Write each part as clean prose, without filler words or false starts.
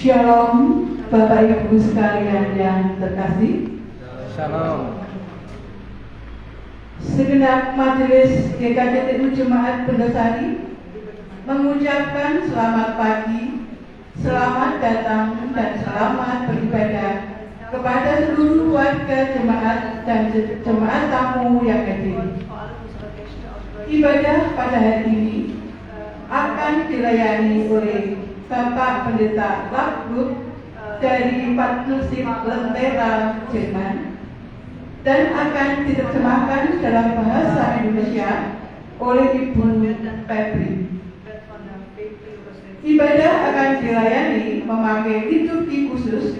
Shalom, Bapak Ibu sekalian yang terkasih. Shalom. Segenap majelis GKJTU Jemaat Bendosari mengucapkan selamat pagi, selamat datang dan selamat beribadah kepada seluruh warga jemaat dan jemaat tamu yang hadir. Ibadah pada hari ini akan dilayani oleh Bapak Pendeta Lagut dari Partnership Lentera Jerman dan akan diterjemahkan dalam bahasa Indonesia oleh Ibu Febri. Ibadah akan dilayani memakai liturgi khusus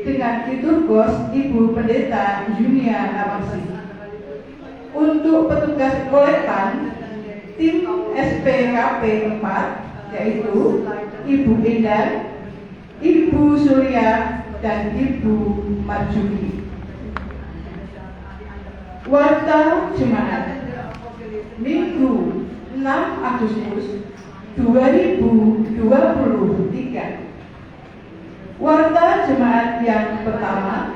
dengan liturgos Ibu Pendeta Junia Nawasi. Untuk petugas kolektan, tim SPKP 4 yaitu Ibu Endar, Ibu Surya, dan Ibu Marjuki. Warta Jemaat Minggu 6 Agustus 2023. Warta Jemaat yang pertama,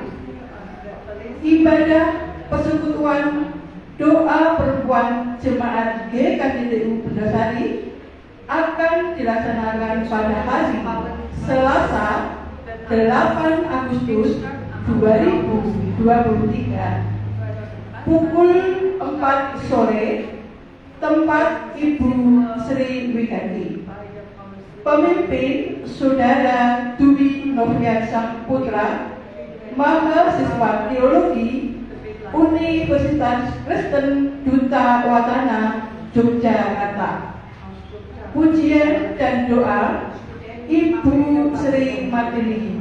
ibadah persekutuan doa perempuan Jemaat GKJTU Bendosari akan dilaksanakan pada hari Selasa 8 Agustus 2023 pukul 4 sore, tempat Ibu Sri Wiganti. Pemimpin Saudara Dwi Noviansyah Putra, mahasiswa teologi Universitas Kristen Duta Watana, Yogyakarta. Pujian dan doa Ibu Sri Martini.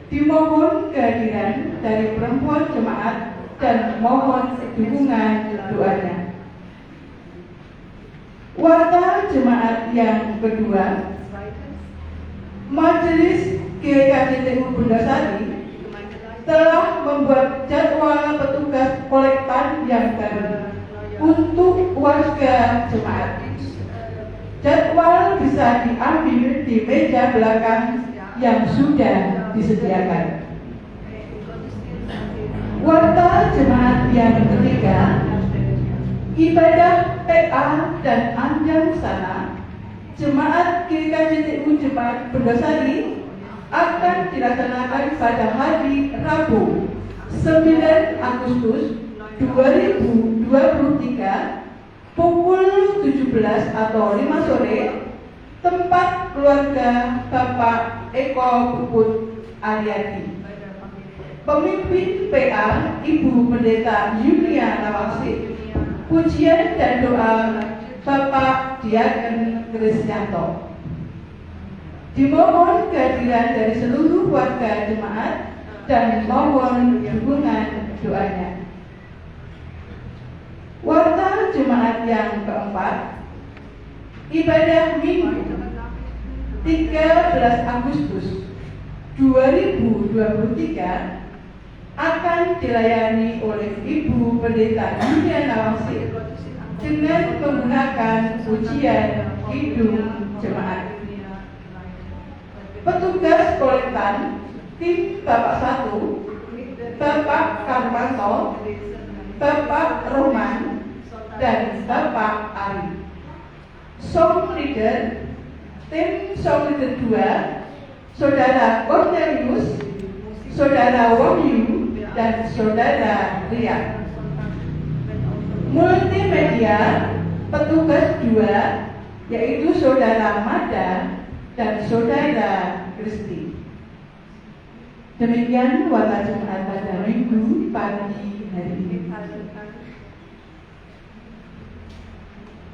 Dimohon kehadiran dari perempuan jemaat dan mohon dukungan doanya. Warta jemaat yang kedua, Majelis GKJTU Bendosari telah membuat jadwal petugas kolektan yang baru untuk warga jemaat. Jadwal bisa diambil di meja belakang yang sudah disediakan. Warta jemaat yang ketiga, ibadah PA dan Anjang Sana Jemaat GKJTU Jemaat Bendosari akan dilaksanakan pada hari Rabu 9 Agustus 2023 pukul 17 atau 5 sore, tempat keluarga Bapak Eko Puput Aryadi. Pemimpin PA Ibu Pendeta Junia Nawasi. Pujian dan doa Bapak Diaken Krisyanto. Dimohon kehadiran dari seluruh warga jemaat dan mohon dukungan doanya. Warta jemaat yang keempat, ibadah Minggu 13 Agustus 2023 akan dilayani oleh Ibu Pendeta Junia Nawasi dengan menggunakan pujian kidung jemaat. Petugas kolektan tim Bapak 1, Bapak Karmanto, Bapak Roman, dan Bapak Ari. Song leader, tim song leader 2, Saudara Cornelius, Saudara Wahyu, dan Saudara Ria. Multimedia, petugas 2, yaitu Saudara Mada dan Saudara Kristi. Demikian warta jemaat pada Minggu pagi hari ini.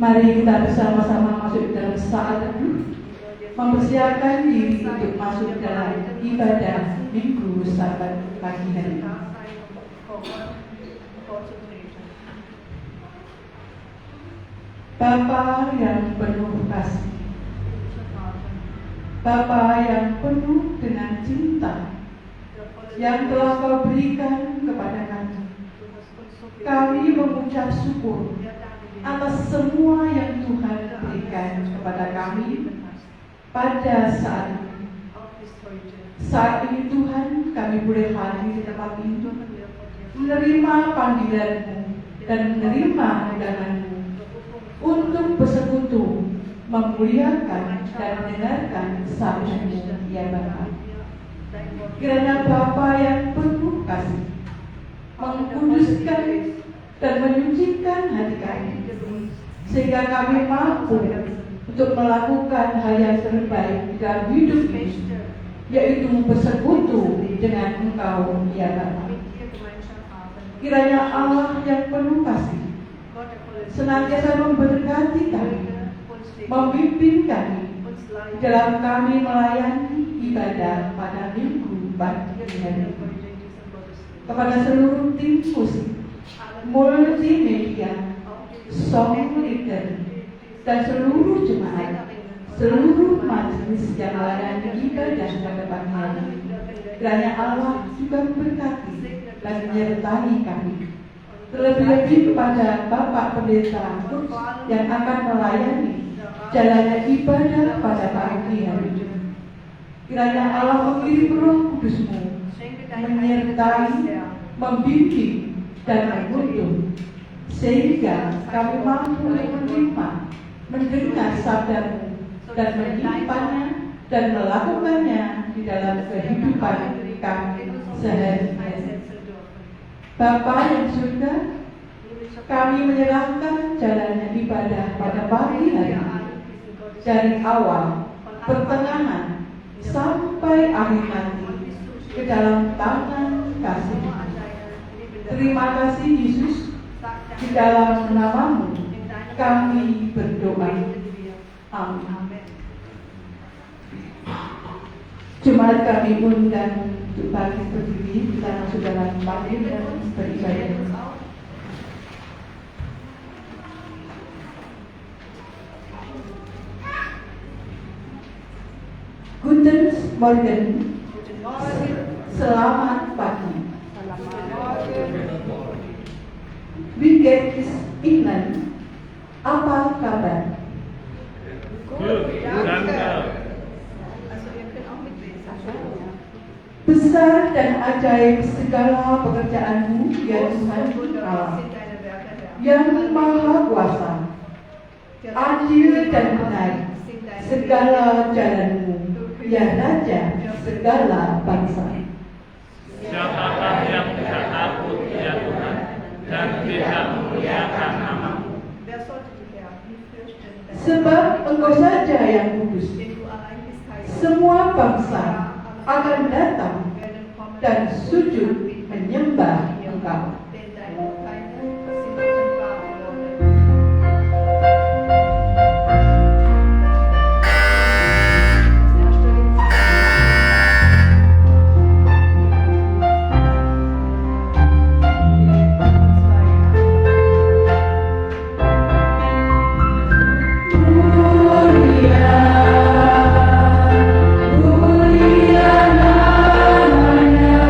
Mari kita bersama-sama masuk dalam saat teduh, mempersiapkan diri untuk masuk dalam ibadah Minggu Sabat pagi hari ini. Bapa yang penuh kasih, Bapa yang penuh dengan cinta yang telah Kau berikan kepada kami mengucap syukur atas semua yang Tuhan berikan kepada kami pada saat ini. Saat ini Tuhan, kami boleh hadir di tempat ini, menerima panggilan-Mu dan menerima undangan-Mu untuk bersekutu, memuliakan dan mendengarkan sabda-Mu, ya Bapa. Kiranya Bapa yang penuh kasih mengkuduskan dan menyucikan hati kami, sehingga kami mampu untuk melakukan hal yang terbaik dalam hidup ini, yaitu bersekutu dengan Engkau, ya Bapa. Kiranya Allah yang penuh kasih senantiasa memberkati kami, memimpin kami dalam kami melayani ibadah pada minggu pagi hari. Kepada seluruh tim musik, multimedia, song leader, dan seluruh jemaat, seluruh majelis yang melayani ibadah pada pagi hari, kiranya Allah juga memberkati dan menyertai kami. Terlebih-lebih kepada Bapak Pendeta yang akan melayani jalannya ibadah pada pagi hari. Kiranya Allah mengirim Roh Kudus-Mu menyertai, membimbing, dan menuntun, sehingga kami mampu menerima, mendengar sabda-Mu, dan menyimpannya dan melakukannya di dalam kehidupan kami sehari-hari. Bapa yang surga, kami menyerahkan jalannya ibadah pada pagi hari dari awal, pertengahan, sampai akhir nanti ke dalam tangan kasih. Terima kasih Yesus, di dalam nama-Mu kami berdoa. Amin. Jemaat kami undang untuk bangkit berdiri, kita masuk dalam bangkit dan beribadah. Guten Morgen, selamat pagi. Wie geht es Ihnen? Apa kabar? Besar dan ajaib segala pekerjaan-Mu, ya Tuhan Allah, yang Maha Kuasa, adil dan benar segala jalan-Mu, ya Raja segala bangsa. Siapakah yang tidak takut, ya Tuhan, dan tidak memuliakan nama-Mu? Sebab Engkau saja yang kudus. Semua bangsa akan datang dan sujud menyembah Engkau. Mulia namanya,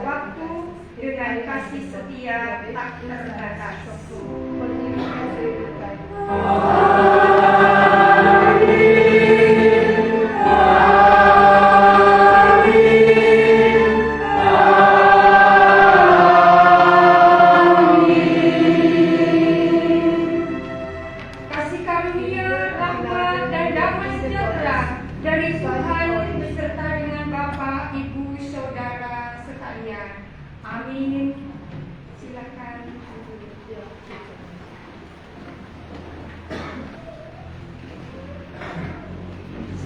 waktu dengan kasih setia tak terbatas. Kasih karunia, rahmat, dan damai sejahtera dari Tuhan beserta dengan Bapa, Ibu, Saudara sekalian. Amin. Silakan.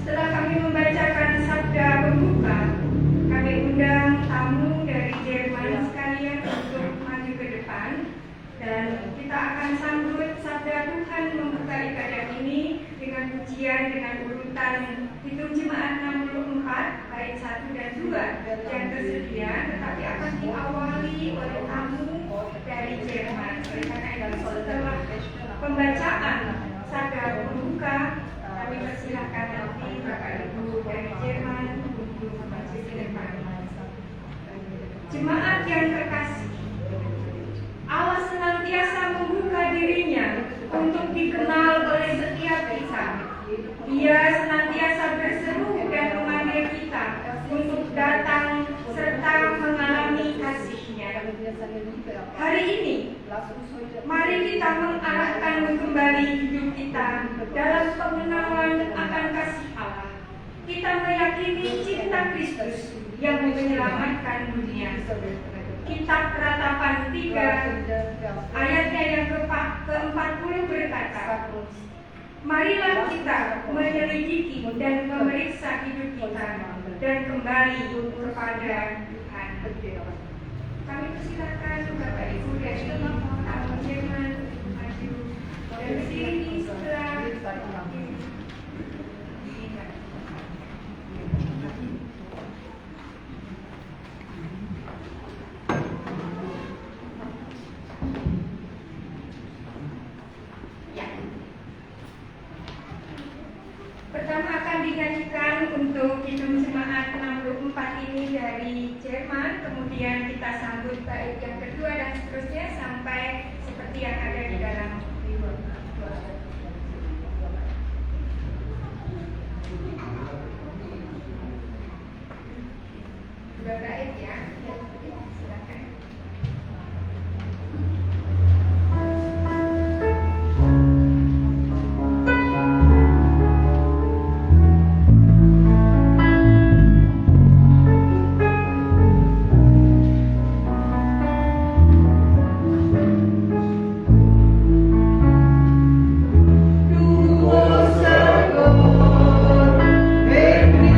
Setelah kami membacakan sabda pembuka, kami undang tamu dari Jerman sekalian untuk maju ke depan, dan kita akan sambut sabda Tuhan membuka ibadah ini dengan pujian dengan urutan hitung jemaat 64 bait 1 dan 2 yang tersedia, tetapi akan diawali oleh tamu dari Jerman. Oleh karena itu, setelah pembacaan sabda pembuka, kami persilahkan nanti Bapak Ibu dari Jerman untuk maju ke depan. Jemaat yang terkasih, Allah senantiasa membuka dirinya untuk dikenal oleh setiap kita. Dia senantiasa berseru dan memanggil kita untuk datang serta mengalami kasih-Nya. Hari ini, mari kita mengarahkan kembali hidup kita dalam pengenalan akan kasih Allah. Kita meyakini cinta Kristus yang menyelamatkan dunia. Kitab Ratapan 3 ayatnya yang ke-40 berkata, marilah kita menyelidiki dan memeriksa hidup kita dan kembali kepada Tuhan. Kami persilakan Bapak Ibu dari tamu Jerman maju dan berdiri setelah pertama akan dinyanyikan untuk hitung jemaat 64 ini dari Jerman, kemudian kita sambut bait yang kedua dan seterusnya sampai seperti yang ada di dalam dua bait ya. Silakan. Thank you.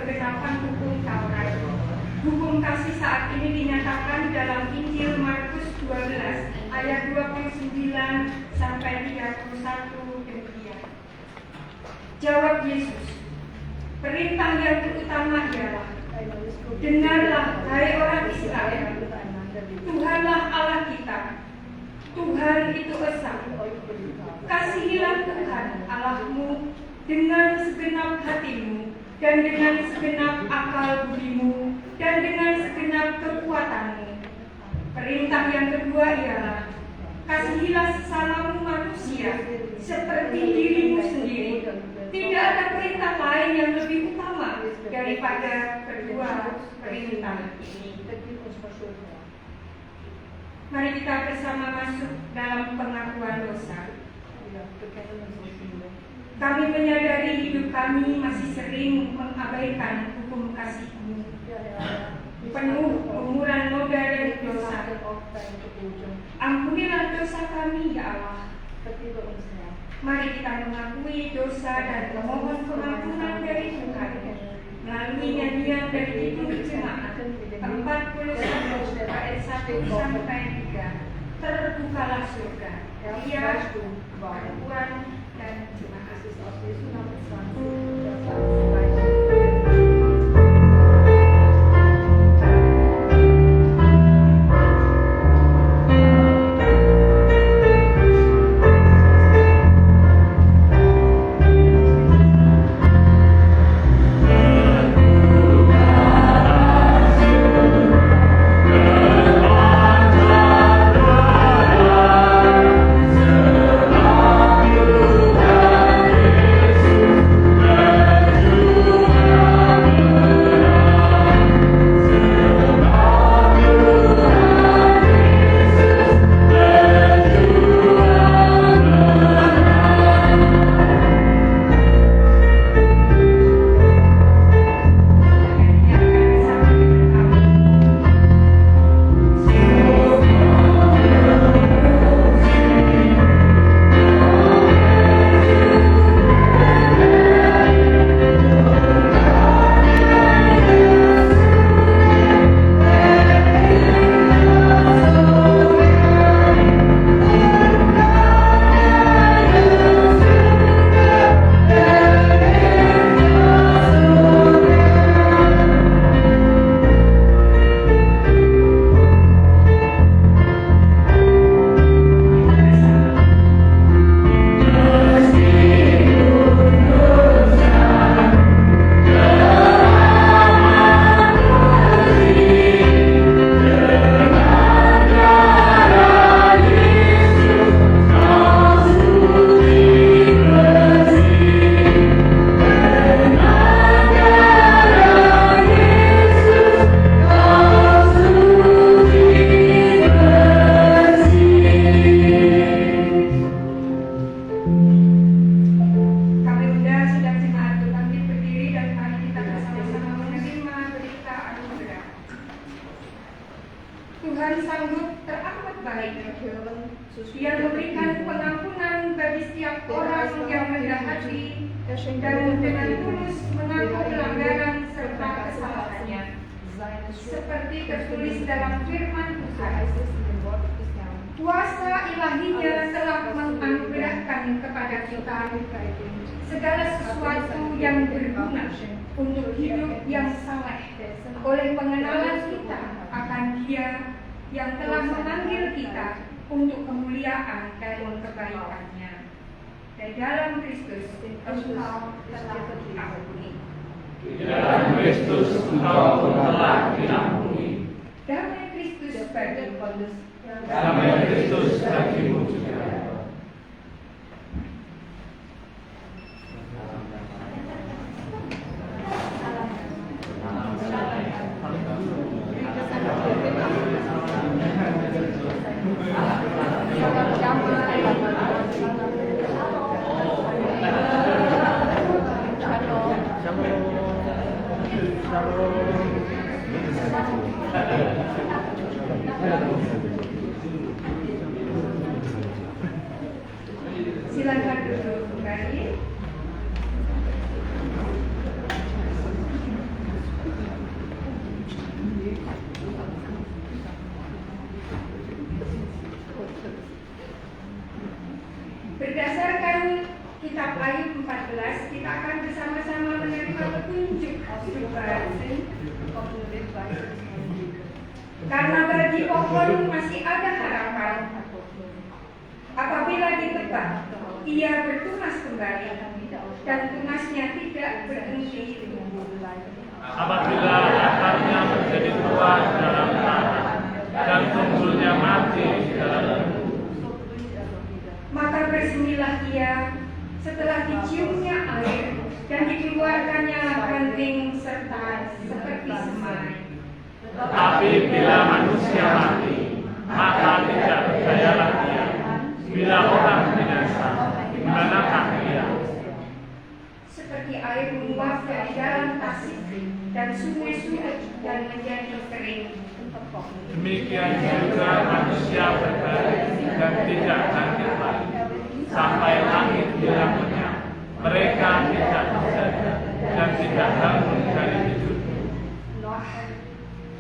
kegenapan hukum Taurat. Hukum kasih saat ini dinyatakan dalam Injil Markus 12 ayat 29 sampai 31 demikian. Jawab Yesus, perintah yang terutama ialah, dengarlah hai orang Israel, Tuhanlah Allah kita, Tuhan itu esa. Kasihilah Tuhan Allahmu dengan segenap hatimu, dan dengan segenap akal budimu, dan dengan segenap kekuatanmu. Perintah yang kedua ialah, kasihilah sesamamu manusia seperti dirimu sendiri. Tidak ada perintah lain yang lebih utama daripada kedua perintah ini. Mari kita bersama masuk dalam pengakuan dosa. Kami menyadari hidup kami masih sering mengabaikan hukum kasih-Mu, penuh umuran noda dan dosa. Ampunilah dosa kami, ya Allah. Mari kita mengakui dosa dan memohon pengampunan dari Tuhan melalui nyanyian dari Kidung Jemaat 41 ayat 1 sampai 3. Terbukalah surga, Ia, perempuan dan jemaat. Tuhan sanggup teramat baik. Dia memberikan pengampunan bagi setiap orang yang rendah hati dan dengan tulus mengaku pelanggaran serta kesalahannya. Seperti tertulis dalam firman Tuhan, kuasa ilahinya telah menganugerahkan kepada kita segala sesuatu yang berguna untuk hidup yang saleh oleh pengenalan kita akan Dia yang telah memanggil kita untuk kemuliaan dan kebaikan-Nya. Dan dalam Kristus engkau telah diampuni. Dalam Kristus engkau telah diampuni. Damai Kristus bagimu. Damai Kristus bagimu juga. Silakan duduk kembali. Berdasarkan Kitab Ayub 14, kita akan bersama-sama menerima petunjuk hidup. Karena bagi pohon masih ada harapan. Apabila ditebang, ia bertunas kembali, dan tunasnya tidak berhenti. Apabila akarnya menjadi tua dalam tanah dan tumbuhnya mati dalam Maka bersemilah ia setelah diciumnya air dan dikeluarkannya ranting serta seperti semai. Tetapi bila manusia mati, maka tidak berdayalah dia. Bila orang binasa, di manakah dia? Seperti air menguap dari dalam tasik dan sungai surut dan menjadi kering. Demikian juga manusia berbaring dan tidak bangkit lagi, sampai langit hilang lenyap. Mereka tidak terjaga dan tidak bangun dari tidurnya.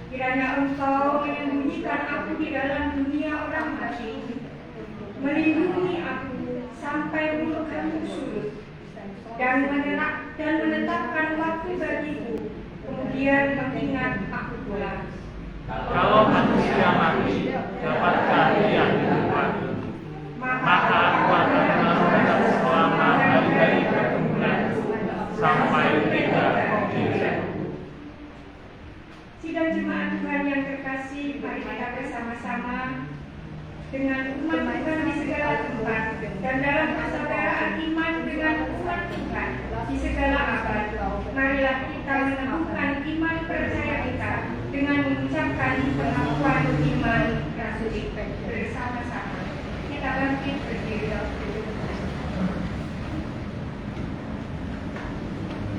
Kiranya Engkau menyembunyikan aku di dalam dunia orang mati, melindungi aku sampai murkamu surut, dan menetapkan waktu bagiku, kemudian mengingat aku pulang. Kalau manusia mati, dapatkah ia hidup lagi? Maka aku akan menetap selama hari-hari keturunan sampai tiga hijrah. Sidang jemaat Tuhan yang terkasih, mari kita bersama-sama dengan umat Tuhan di segala tempat dan dalam persaudaraan iman dengan umat Tuhan di segala abad. Marilah kita meneguhkan iman percaya kita dengan mengucapkan pengakuan iman Katolik bersama-sama. Kita bangkit berdiri.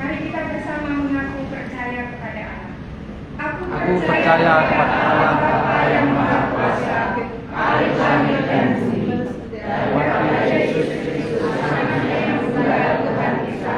Mari kita bersama mengaku percaya kepada Allah. Aku percaya kepada Allah Bapa yang Maha Kuasa, Ahli langit dan bumi, dan kepada Yesus Kristus, Anaknya yang tunggal Tuhan kita,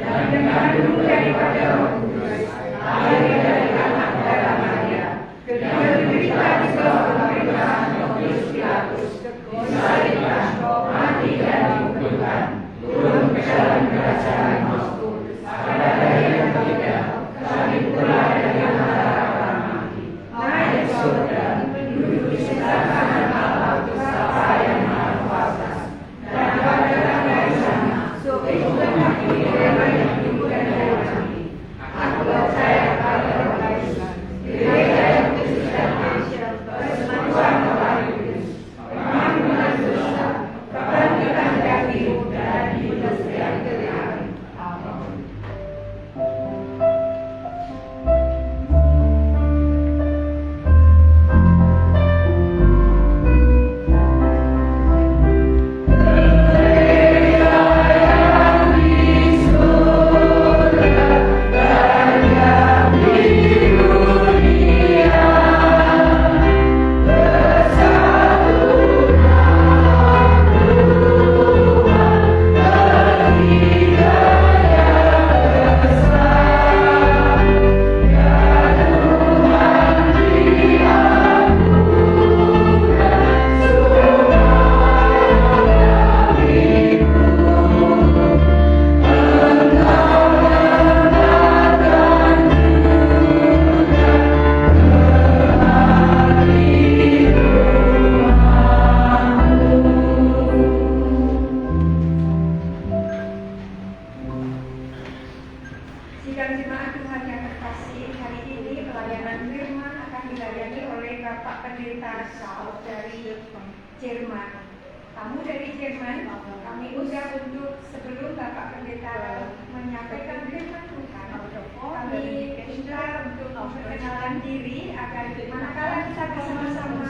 yang mengandung daripada Roh Kudus, lahir dari anak darah Maria, menderita di bawah pemerintahan Pontius Pilatus, disalibkan, mati dan dikuburkan, turun ke dalam kerajaan Mautku, pada hari yang ketiga, bangkit pula dari antara orang mati, naik ke surga, duduk di sebelah kanan Allah Bapa yang Maha Kuasa, dan akan datang dari sana, itulah kaki orang yang hidup dan yang mati. Aku percaya kepada Roh Kudus, gereja yang kudus dan masyarakat, persekutuan Roh Kudus, pengampunan dosa, kebangkitan dari hidup dan hidup yang kekal. Amin. Sidang jemaat Tuhan yang terkasih, hari ini pelayanan firman akan dilayani oleh Bapak Pendeta Saul dari Jerman. Kamu dari Jerman, kami undang untuk sebelum Bapak Pendeta menyampaikan firman Tuhan, kami minta untuk memperkenalkan diri agar manakala kita bersama-sama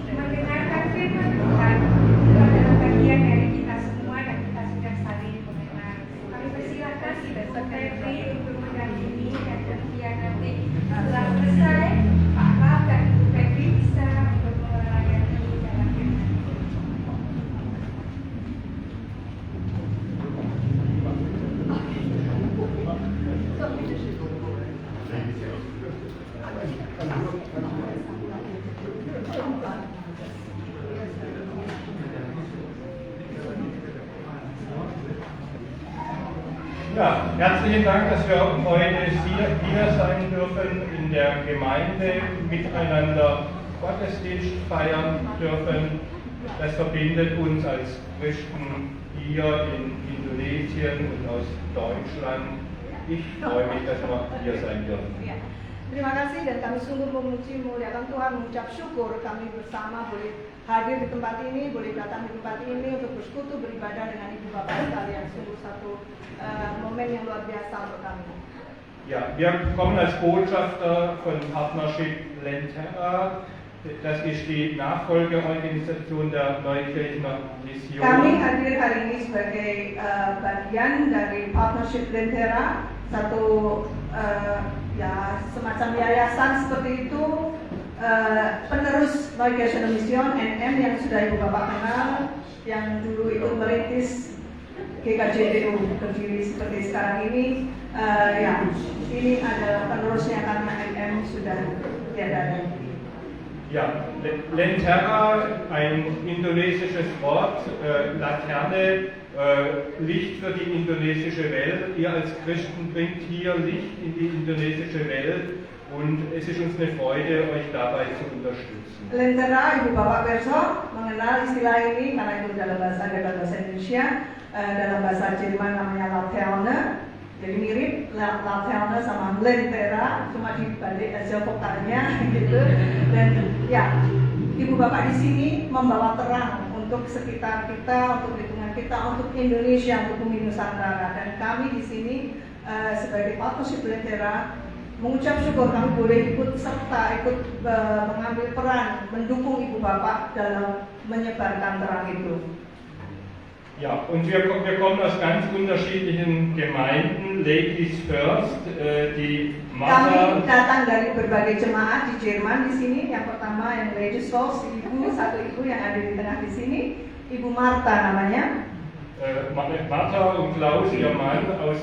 mendengarkan firman Tuhan, itu adalah bagian dari kita semua dan kita sudah saling mengenal. Kami persilakan Dr. Febri untuk mendampingi dan kemudian nanti setelah selesai Pak Lab dan Ibu Febri bisa untuk melayani dalam firman. Ja, herzlichen Dank, dass wir heute hier sein dürfen, in der Gemeinde miteinander Gottesdienst feiern dürfen. Das verbindet uns als Christen hier in Indonesien und aus Deutschland. Ich freue mich, dass wir hier sein dürfen. Terima kasih dan kami sungguh memuji muliakan Tuhan, mengucap syukur kami bersama boleh hadir di tempat ini, boleh datang di tempat ini untuk bersekutu beribadah dengan Ibu Bapak sekalian. Sungguh satu momen yang luar biasa untuk kami. Ja, wir kommen als Botschafter von Partnership Lentera. Das ist die Nachfolgeorganisation der Neukirchner Mission. Kami hadir hari ini sebagai bagian dari Partnership Lentera, satu ya semacam yayasan seperti itu, penerus Neukirchner Mission NM yang sudah Ibu Bapak kenal, yang dulu itu merintis GKJDU berdiri seperti sekarang ini. Ya, ini adalah penerusnya karena NM sudah tiada lagi. Ja, Lentera, ein indonesisches Wort, Laterne, Licht für die indonesische Welt. Ihr als Christen bringt hier Licht in die indonesische Welt und es ist uns eine Freude, euch dabei zu unterstützen. Lentera, Ibu Bapak besok mengenal istilah ini karena itu dalam bahasa Indonesia, dalam bahasa Jerman namanya Laterne. Jadi mirip Laterne sama Lentera, cuma dibalik aja vokalnya gitu. Dan ya, Ibu Bapak di sini membawa terang untuk sekitar kita, untuk lingkungan kita, untuk Indonesia, untuk bumi Nusantara. Dan kami di sini sebagai Partnership Lentera mengucap syukur kami boleh ikut serta, ikut mengambil peran, mendukung Ibu Bapak dalam menyebarkan terang itu. Ja, und wir kommen aus ganz unterschiedlichen Gemeinden. Ladies First, die Kami datang dari berbagai jemaat di Jerman di sini. Yang pertama yang Ladies First, satu ibu yang ada di tengah di sini, Ibu Martha namanya. Martha und Klaus, ihr Mann aus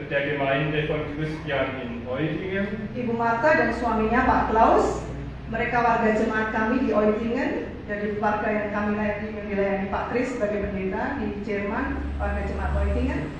der Gemeinde von Christian in Eutingen. Ibu Martha dan suaminya Pak Klaus, mereka warga jemaat kami di Eutingen. Jadi warga yang kami dilayani Pak Kris sebagai pendeta di Jerman, warga jemaat Eutingen.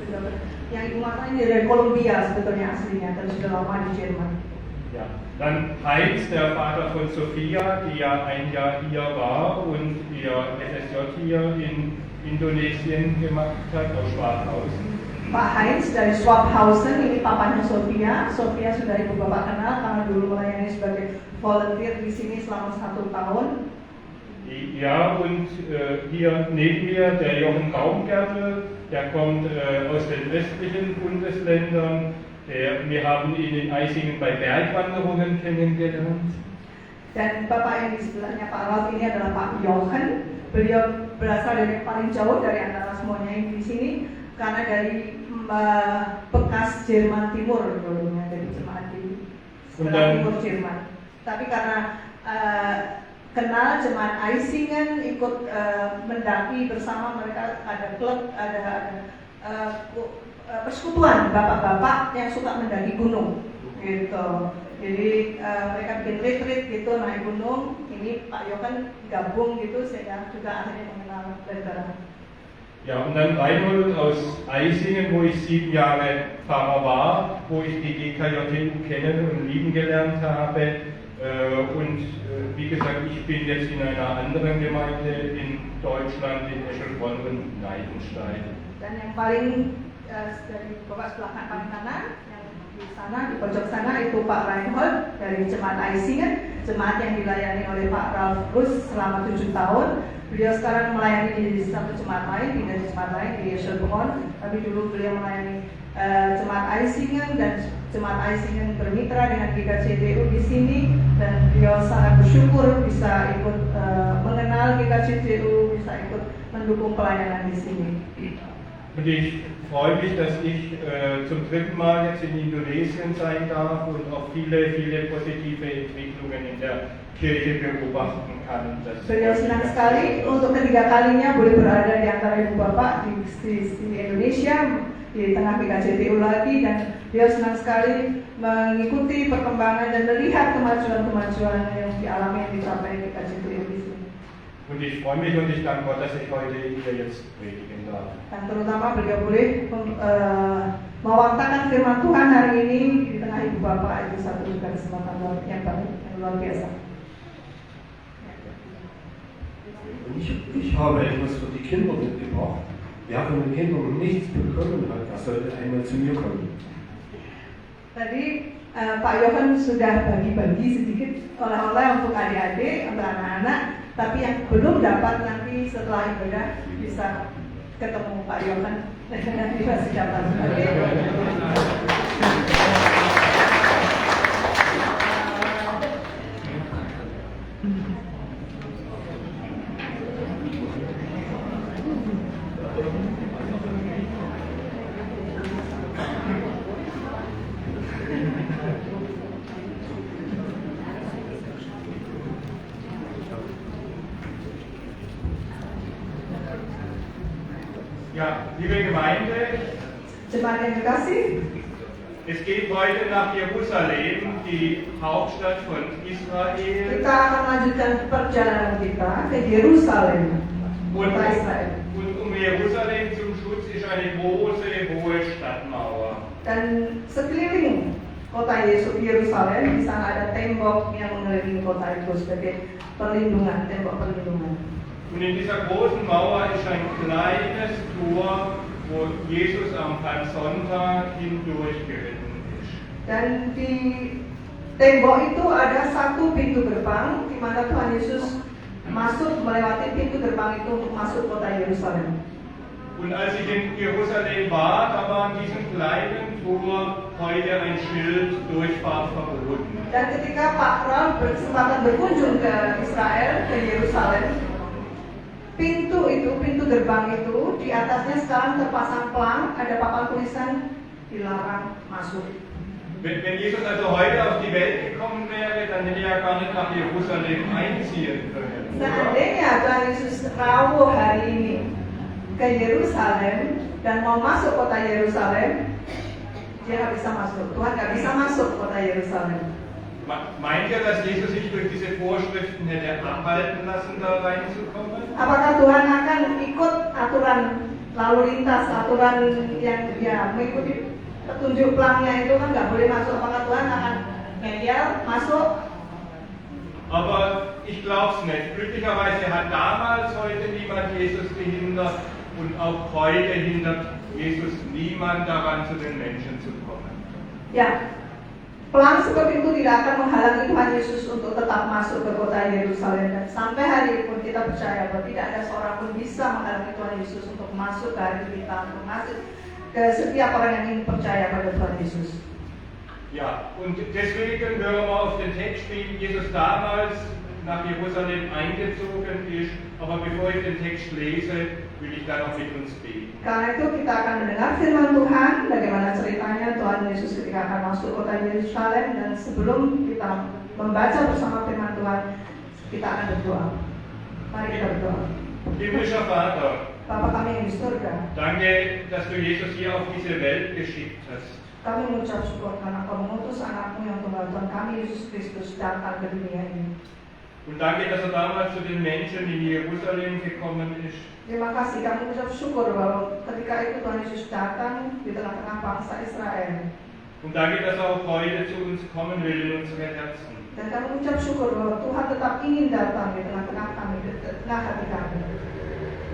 Yang Ibu Martha ini dari Kolombia sebetulnya aslinya, dan sudah lama di Jerman. Ja, dann Heinz, der Vater von Sophia, die ja ein Jahr hier war und ihr FSJ hier in Indonesien gemacht hat, aus Schwabhausen. Pak Heinz dari Schwabhausen, ini papanya Sophia. Sophia sudah Ibu Bapak kenal karena dulu melayani sebagai volunteer di sini selama 1 tahun. Ja, und hier neben mir der Jochen Baumgärtel, der kommt aus den östlichen Bundesländern. Wir haben ihn in Eisingen bei Bergwanderungen kennengelernt. Dan Bapak yang di sebelahnya Pak Ralf ini adalah Pak Jochen. Beliau berasal dari paling jauh dari antara semuanya yang di sini, karena dari bekas Jerman Timur dulunya, dari jemaat di sebelah timur Jerman. Tapi karena kenal jemaat Eisingen, ikut mendaki bersama mereka, ada klub, ada persekutuan bapak-bapak yang suka mendaki gunung gitu. Jadi mereka bikin retreat gitu, naik gunung. Ini Pak Jochen gabung gitu, sehingga juga akhirnya mengenal Lentera. Ja, und dann Reinhold aus Eisingen, wo ich 7 Jahre Pfarrer war, wo ich die GKJTU kennen und lieben gelernt habe. Wie gesagt, ich bin jetzt in einer anderen Gemeinde in Deutschland, in Eschelbronn und Neidenstein. Dan yang paling dari Bapak sebelah paling kanan, yang di sana, di pojok sana itu Pak Reinhold dari jemaat Eisingen, jemaat yang dilayani oleh Pak Ralf Rus selama 7 tahun. Beliau sekarang melayani di satu jemaat lain, di jemaat lain di Eschelbronn, tapi dulu beliau melayani jemaat Eisingen, dan jemaat Eisingen bermitra dengan GKJDU di sini, dan beliau sangat bersyukur bisa ikut mengenal GKJDU, bisa ikut mendukung pelayanan di sini. Und ich freue mich, dass ich zum 3. Mal jetzt in Indonesien sein darf und auch viele positive Entwicklungen in der Kirche beobachten kann. Beliau senang sekali untuk ketiga kalinya boleh berada di antara Ibu Bapak di Indonesia, di tengah GKJDU lagi, dan beliau senang sekali mengikuti perkembangan dan melihat kemajuan-kemajuan yang dialami, yang dicapai GKJDU di sini. Und ich freue mich und ich danke Gott, dass ich heute hier jetzt predigen darf. Dan terutama beliau boleh mewartakan firman Tuhan hari ini di tengah Ibu Bapak. Itu satu juga kesempatan yang luar biasa. Ich habe etwas für die Kinder mitgebracht. Wer von den Kindern noch nichts bekommen hat, der sollte einmal zu mir kommen. Tadi Pak Yohan sudah bagi-bagi sedikit oleh-oleh untuk adik-adik, untuk anak-anak. Tapi yang belum dapat nanti setelah ibadah bisa ketemu Pak Yohan. Nanti masih dapat. Ja, liebe Gemeinde, Jemaat yang kekasih, es geht heute nach Jerusalem, die Hauptstadt von Israel. kita akan lanjutkan perjalanan kita ke Yerusalem, Und, kota Israel. und um Jerusalem zum Schutz ist eine große, hohe Stadtmauer. Dan sekeliling kota Yerusalem, di sana ada tembok yang mengelilingi kota itu sebagai perlindungan, tembok perlindungan. Und in dieser großen Mauer ist ein kleines Tor, wo Jesus am Palmsonntag hindurch geritten ist. Dan di tembok itu ada satu pintu gerbang di mana Tuhan Yesus masuk melewati pintu gerbang itu untuk masuk kota Yerusalem. Und als ich in Jerusalem war, da war an diesem kleinen Tor heute ein Schild Durchfahrt verboten. Dan ketika Pak Raul berkesempatan berkunjung ke Israel, ke Yerusalem, pintu gerbang itu, di atasnya sekarang terpasang pelang, ada papan tulisan dilarang masuk. Wenn Jesus also heute auf die Welt gekommen wäre, dann hätte er gar nicht nach Jerusalem einziehen können. Seandainya Tuhan Yesus rawuh hari ini ke Yerusalem dan mau masuk kota Yerusalem, dia nggak bisa masuk. Tuhan nggak bisa masuk kota Yerusalem. Meint ihr, dass Jesus sich durch diese Vorschriften hätte abhalten lassen, da reinzukommen? Apakah Tuhan akan ikut aturan lalu lintas, aturan yang mengikuti petunjuk pelangnya itu kan nggak boleh masuk? Apakah Tuhan akan ngeyel masuk? Aber ich glaube es nicht. Glücklicherweise hat damals heute niemand Jesus gehindert und auch heute hindert Jesus niemand daran, zu den Menschen zu kommen. Ya, pelang seperti itu tidak akan menghalangi Tuhan Yesus untuk tetap masuk ke kota Yerusalem. Dan sampai hari ini pun kita percaya bahwa tidak ada seorang pun bisa menghalangi Tuhan Yesus untuk masuk ke hati kita, untuk masuk ke setiap orang yang ingin percaya pada Tuhan Yesus. Ja, und deswegen hören wir auf den Text, wie Jesus damals nach Jerusalem eingezogen ist. Aber bevor ich den Text lese, will ich da noch mit uns beten. Karena itu kita akan mendengar firman Tuhan, bagaimana ceritanya Tuhan Yesus ketika akan masuk kota Yerusalem. Dan sebelum kita membaca bersama firman Tuhan, kita akan berdoa. Mari kita berdoa. Himmlischer Vater, Bapa kami yang di surga, danke, dass du Jesus hier auf diese Welt geschickt hast. kami mengucap syukur karena Kau mengutus anakmu yang tunggal Tuhan kami Yesus Kristus datang ke dunia ini. Und danke, dass er damals zu den Menschen in Jerusalem gekommen ist. Terima kasih, kami mengucap syukur bahwa ketika itu Tuhan Yesus datang di tengah-tengah bangsa Israel. Und danke, dass er auch heute zu uns kommen will in unsere Herzen. Dan kami mengucap syukur bahwa Tuhan tetap ingin datang di tengah-tengah kami, di tengah hati kami.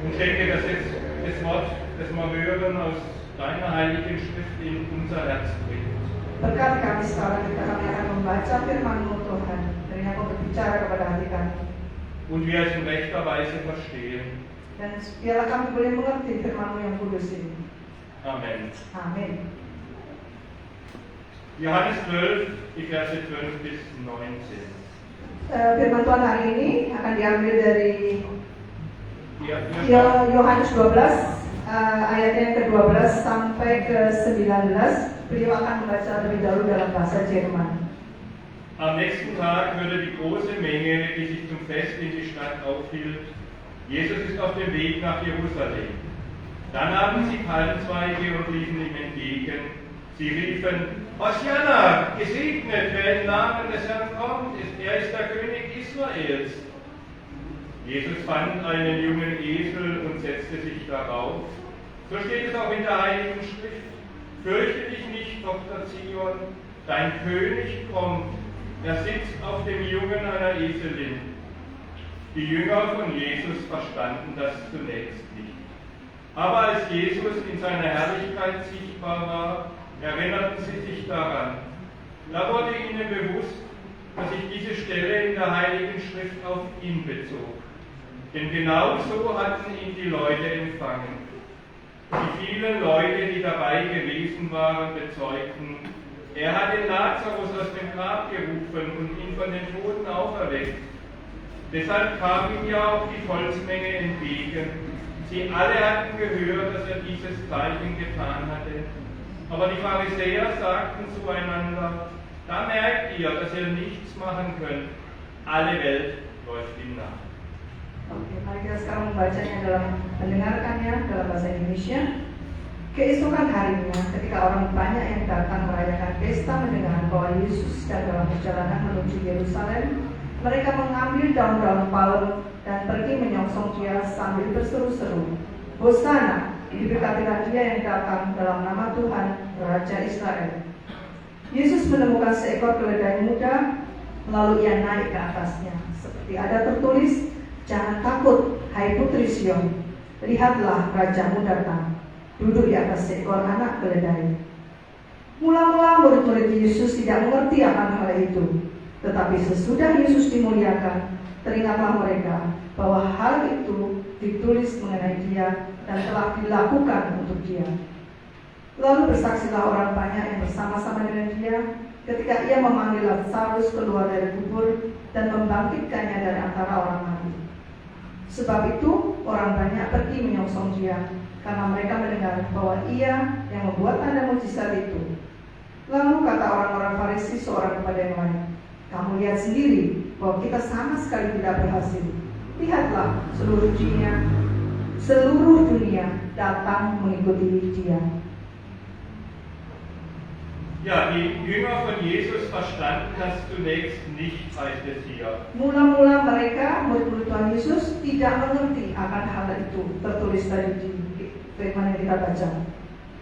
Und ich denke, dass jetzt das Wort, das wir hören, aus deiner heiligen Schrift in unser Herz bringt. Berkati kami sekarang, kami akan membaca firman-Mu Tuhan, dan yang Kau berbicara kepada hati kami. Und wir es in rechter Weise verstehen. Dan biarlah kami boleh mengerti firman-Mu yang kudus ini. Amen. Amin. Johannes 12, die Verse 12 bis 19. Firman Tuhan hari ini akan diambil dari Ja, Yohanes 12, ayatnya yang ke-12 sampai ke-19. Beliau akan membaca lebih dahulu dalam bahasa Jerman. Am nächsten Tag hörte die große Menge, die sich zum Fest in die Stadt aufhielt. Jesus ist auf dem Weg nach Jerusalem. Da nahmen sie Palmzweige und liefen ihm entgegen. Sie riefen, Hosianna, gesegnet, wer im Namen des Herrn kommt, er ist der König Israels. Jesus fand einen jungen Esel und setzte sich darauf. So steht es auch in der Heiligen Schrift. Fürchte dich nicht, Tochter Zion, dein König kommt, er sitzt auf dem Jungen einer Eselin. Die Jünger von Jesus verstanden das zunächst nicht. Aber als Jesus in seiner Herrlichkeit sichtbar war, erinnerten sie sich daran. Da wurde ihnen bewusst, dass sich diese Stelle in der Heiligen Schrift auf ihn bezog. Denn genau so hatten ihn die Leute empfangen. Die vielen Leute, die dabei gewesen waren, bezeugten, er hat den Lazarus aus dem Grab gerufen und ihn von den Toten auferweckt. Deshalb kam ihm ja auch die Volksmenge entgegen. Sie alle hatten gehört, dass er dieses Zeichen getan hatte. Aber die Pharisäer sagten zueinander, da merkt ihr, dass ihr nichts machen könnt. Alle Welt läuft ihm nach. Oke, mari kita sekarang membacanya mendengarkannya dalam bahasa Indonesia. Keesokan harinya, ketika orang banyak yang datang merayakan pesta mendengar bahwa Yesus sedang dalam perjalanan menuju Yerusalem, mereka mengambil daun-daun palem dan pergi menyongsong dia sambil berseru-seru, Hosana, diberkatilah dia yang datang dalam nama Tuhan, Raja Israel. Yesus menemukan seekor keledai muda, lalu ia naik ke atasnya. Seperti ada tertulis, jangan takut, hai putri Sion, lihatlah rajamu datang, duduk di atas seekor anak keledai. Mula-mula murid-murid Yesus tidak mengerti akan hal itu, tetapi sesudah Yesus dimuliakan, teringatlah mereka bahwa hal itu ditulis mengenai dia dan telah dilakukan untuk dia. Lalu bersaksilah orang banyak yang bersama-sama dengan dia ketika ia memanggil Lazarus keluar dari kubur dan membangkitkannya dari antara orang mati. Sebab itu orang banyak pergi menyongsong dia karena mereka mendengar bahwa ia yang membuat tanda mujizat itu. Lalu kata orang-orang Farisi seorang kepada yang lain, kamu lihat sendiri bahwa kita sama sekali tidak berhasil. Lihatlah seluruh dunia datang mengikuti dia. Ja, die Jünger von Jesus verstanden das zunächst nicht, heißt es hier. Mula-mula mereka, murid-murid Tuhan Yesus, tidak mengerti akan hal itu. Tertulis tadi di firman yang kita baca.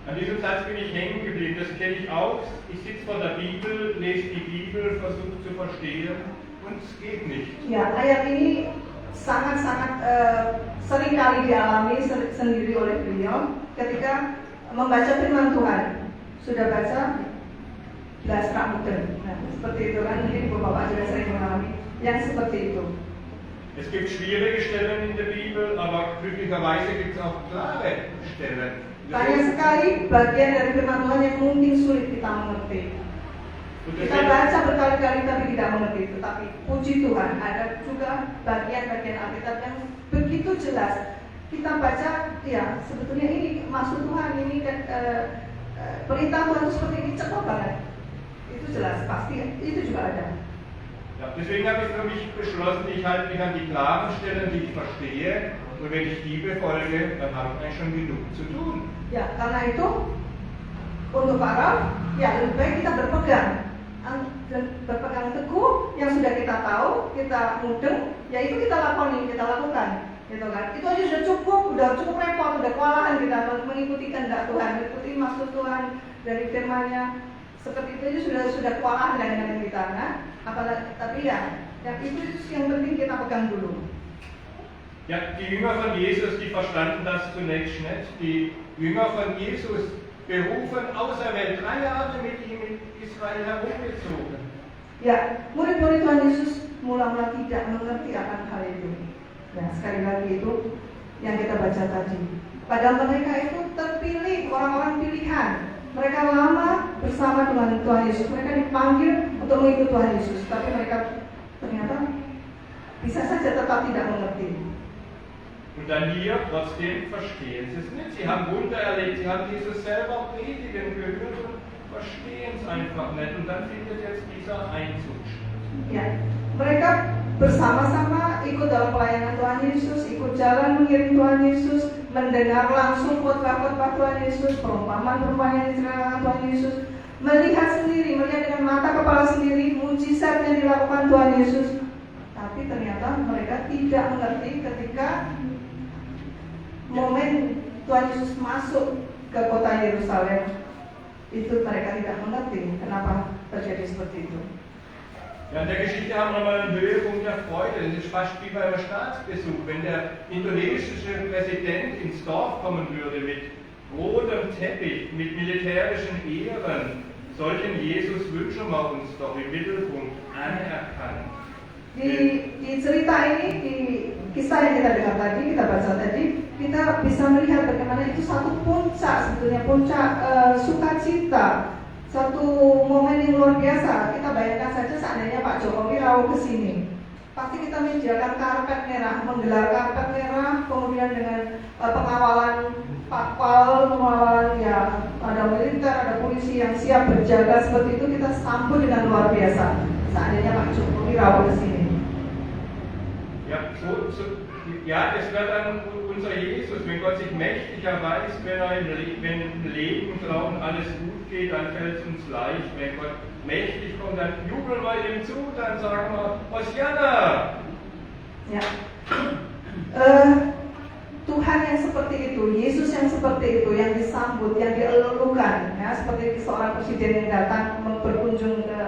An diesem Satz bin ich hängen geblieben, das kenne ich auch. Ich sitze vor der Bibel, lese die Bibel, versuche zu verstehen und es geht nicht. Ya, ayat ini sangat-sangat sering kali dialami sendiri oleh beliau ketika membaca firman Tuhan. Sudah baca? Belas Ramuten. Nah, seperti itu kan, mungkin Bapak juga sering mengalami yang seperti itu. Es gibt schwierige Stellen in der Bibel, aber glücklicherweise gibt es auch klare Stellen. Banyak sekali bagian dari firman Tuhan yang mungkin sulit kita mengerti. Kita baca berkali-kali tapi tidak mengerti. Tetapi puji Tuhan, ada juga bagian-bagian Alkitab yang begitu jelas. Kita baca, ya sebetulnya ini maksud Tuhan, ini kan perintah Tuhan seperti ini, cepat banget. Itu jelas, pasti itu juga ada. Ja, deswegen habe ich für mich beschlossen, ich halte mich an die klaren Stellen, die ich verstehe, und wenn ich die befolge, dann habe ich eigentlich schon genug zu tun. Ya, karena itu untuk para, ya lebih baik kita berpegang teguh yang sudah kita tahu, kita mudeng, ya itu kita lakukan, gitu kan? Itu aja sudah cukup repot, udah kewalahan kita mengikuti kehendak Tuhan, mengikuti maksud Tuhan dari firman-Nya. Seperti itu aja sudah kewalahan dengan kita, nah. Tapi ya, yang itu yang penting kita pegang dulu. Ja, die Jünger von Jesus, die verstanden das zunächst nicht. Die Jünger von Jesus, berufen, auserwählt, 3 Jahre mit ihm in Israel herumgezogen. Ya, murid-murid Tuhan Yesus mula-mula tidak mengerti akan hal itu. Nah, sekali lagi itu yang kita baca tadi. Padahal mereka itu terpilih, orang-orang pilihan. Mereka lama bersama dengan Tuhan Yesus. Mereka dipanggil untuk mengikuti Tuhan Yesus. Tapi mereka ternyata bisa saja tetap tidak mengerti. Und dann hier, trotzdem verstehen sie es nicht. Sie haben Wunder erlebt, sie haben Jesus selber predigen gehört und verstehen es einfach nicht. Und dann findet jetzt dieser Einzug statt. Ya, mereka bersama-sama ikut dalam pelayanan Tuhan Yesus, ikut jalan mengiring Tuhan Yesus, mendengar langsung khotbah-khotbah Tuhan Yesus, perumpamaan-perumpamaan yang diceritakan Tuhan Yesus, melihat dengan mata kepala sendiri mujizat yang dilakukan Tuhan Yesus. Tapi ternyata mereka tidak mengerti ketika momen Tuhan Yesus masuk ke kota Yerusalem. itu mereka tidak mengerti kenapa terjadi seperti itu. Ja, in der Geschichte haben wir mal einen Höhepunkt der Freude. Das ist fast wie bei einem Staatsbesuch. Wenn der indonesische Präsident ins Dorf kommen würde mit rotem Teppich, mit militärischen Ehren, solchen Jesus wünschen wir uns doch im Mittelpunkt anerkannt. Di cerita ini, di kisah yang kita dengar tadi, kita baca tadi, kita bisa melihat bagaimana itu satu puncak, sebetulnya puncak sukacita, satu momen yang luar biasa. Kita bayangkan saja seandainya Pak Jokowi rawuh ke sini, pasti kita menyediakan karpet merah, menggelar karpet merah, kemudian dengan pengawalan patwal, pengawalan ya ada militer, ada polisi yang siap berjaga seperti itu, kita sambut dengan luar biasa. Seandainya Pak Jokowi rawuh ke sini. Ja, es wird dann unser Jesus, wenn Gott sich mächtig erweist, wenn im Leben, Glauben alles gut geht, dann fällt es uns leicht. Wenn Gott mächtig kommt, dann jubeln wir ihm zu, dann sagen wir, Hosianna! Ya. Tuhan yang seperti itu, Yesus yang seperti itu, yang disambut, yang dielulukan, ya, seperti seorang presiden yang datang berkunjung ke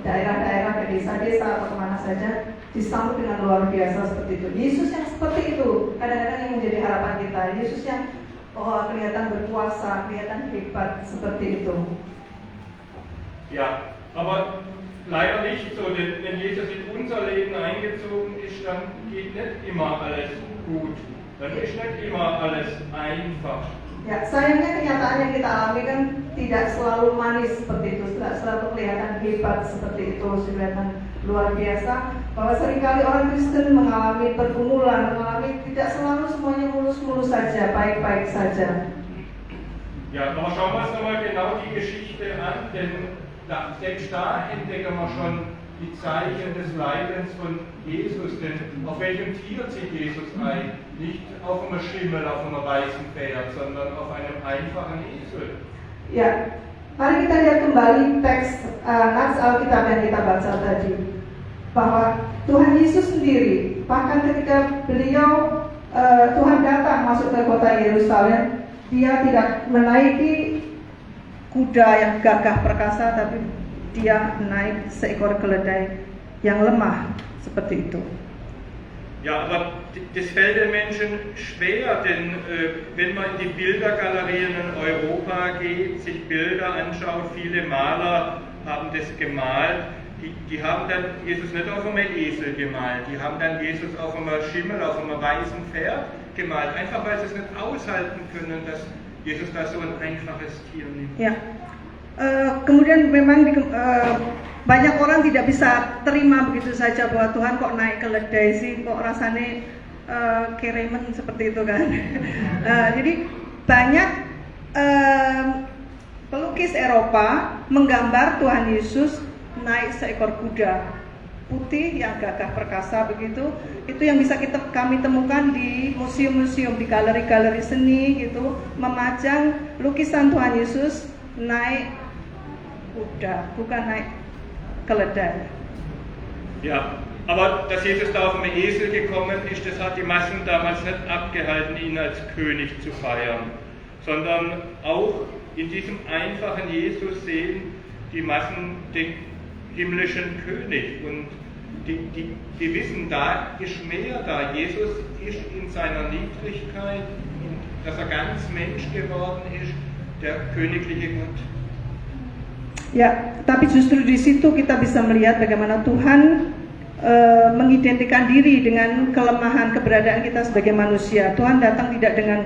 daerah-daerah, ke desa-desa atau kemana saja, disambut dengan luar biasa seperti itu. Yesus yang seperti itu, kadang-kadang yang menjadi harapan kita. Yesus yang kelihatan berkuasa, kelihatan hebat seperti itu. Ja, aber leider nicht so, denn wenn Jesus in unser Leben eingezogen ist, dann geht nicht immer alles gut. Dann ist nicht immer alles einfach. Ya, sayangnya kenyataan yang kita alami kan tidak selalu manis seperti itu, tidak selalu kelihatan hebat seperti itu, kelihatan luar biasa. Bahwa seringkali orang Kristen mengalami pergumulan, mengalami tidak selalu semuanya mulus-mulus saja, baik-baik saja. Ja, aber schauen wir uns nochmal genau die Geschichte an, denn selbst da entdecken wir schon die Zeichen des Leidens von Jesus, denn auf welchem Tier zieht Jesus ein? Nicht auf einem Schimmel, auf einem weißen Pferd, sondern auf einem einfachen Esel. Ya, mari kita lihat kembali teks nats Alkitab yang kita baca tadi, bahwa Tuhan Yesus sendiri, bahkan ketika beliau Tuhan datang masuk ke kota Yerusalem, dia tidak menaiki kuda yang gagah perkasa, tapi dia naik seekor keledai yang lemah seperti itu. Ja, aber das fällt den Menschen schwer, denn wenn man in die Bildergalerien in Europa geht, sich Bilder anschaut, viele Maler haben das gemalt, die haben dann Jesus nicht auf einem Esel gemalt, die haben dann Jesus auf einem Schimmel, auf einem weißen Pferd gemalt, einfach weil sie es nicht aushalten können, dass Jesus da so ein einfaches Tier nimmt. Ya, kemudian memang banyak orang tidak bisa terima begitu saja bahwa Tuhan kok naik keledai sih, kok rasanya keremen seperti itu kan. Jadi banyak pelukis Eropa menggambar Tuhan Yesus naik seekor kuda putih yang gagah perkasa begitu. Itu yang bisa kami temukan di museum-museum, di galeri-galeri seni gitu, memajang lukisan Tuhan Yesus naik kuda, bukan naik keledai. Ja, aber dass Jesus da auf dem Esel gekommen ist, das hat die Massen damals nicht abgehalten, ihn als König zu feiern, sondern auch in diesem einfachen Jesus sehen die Massen den himmlischen König und die wissen, da ist mehr da. Jesus ist in seiner Niedrigkeit, dass er ganz Mensch geworden ist, der königliche Gott. Ya, tapi justru di situ kita bisa melihat bagaimana Tuhan mengidentikan diri dengan kelemahan keberadaan kita sebagai manusia. Tuhan datang tidak dengan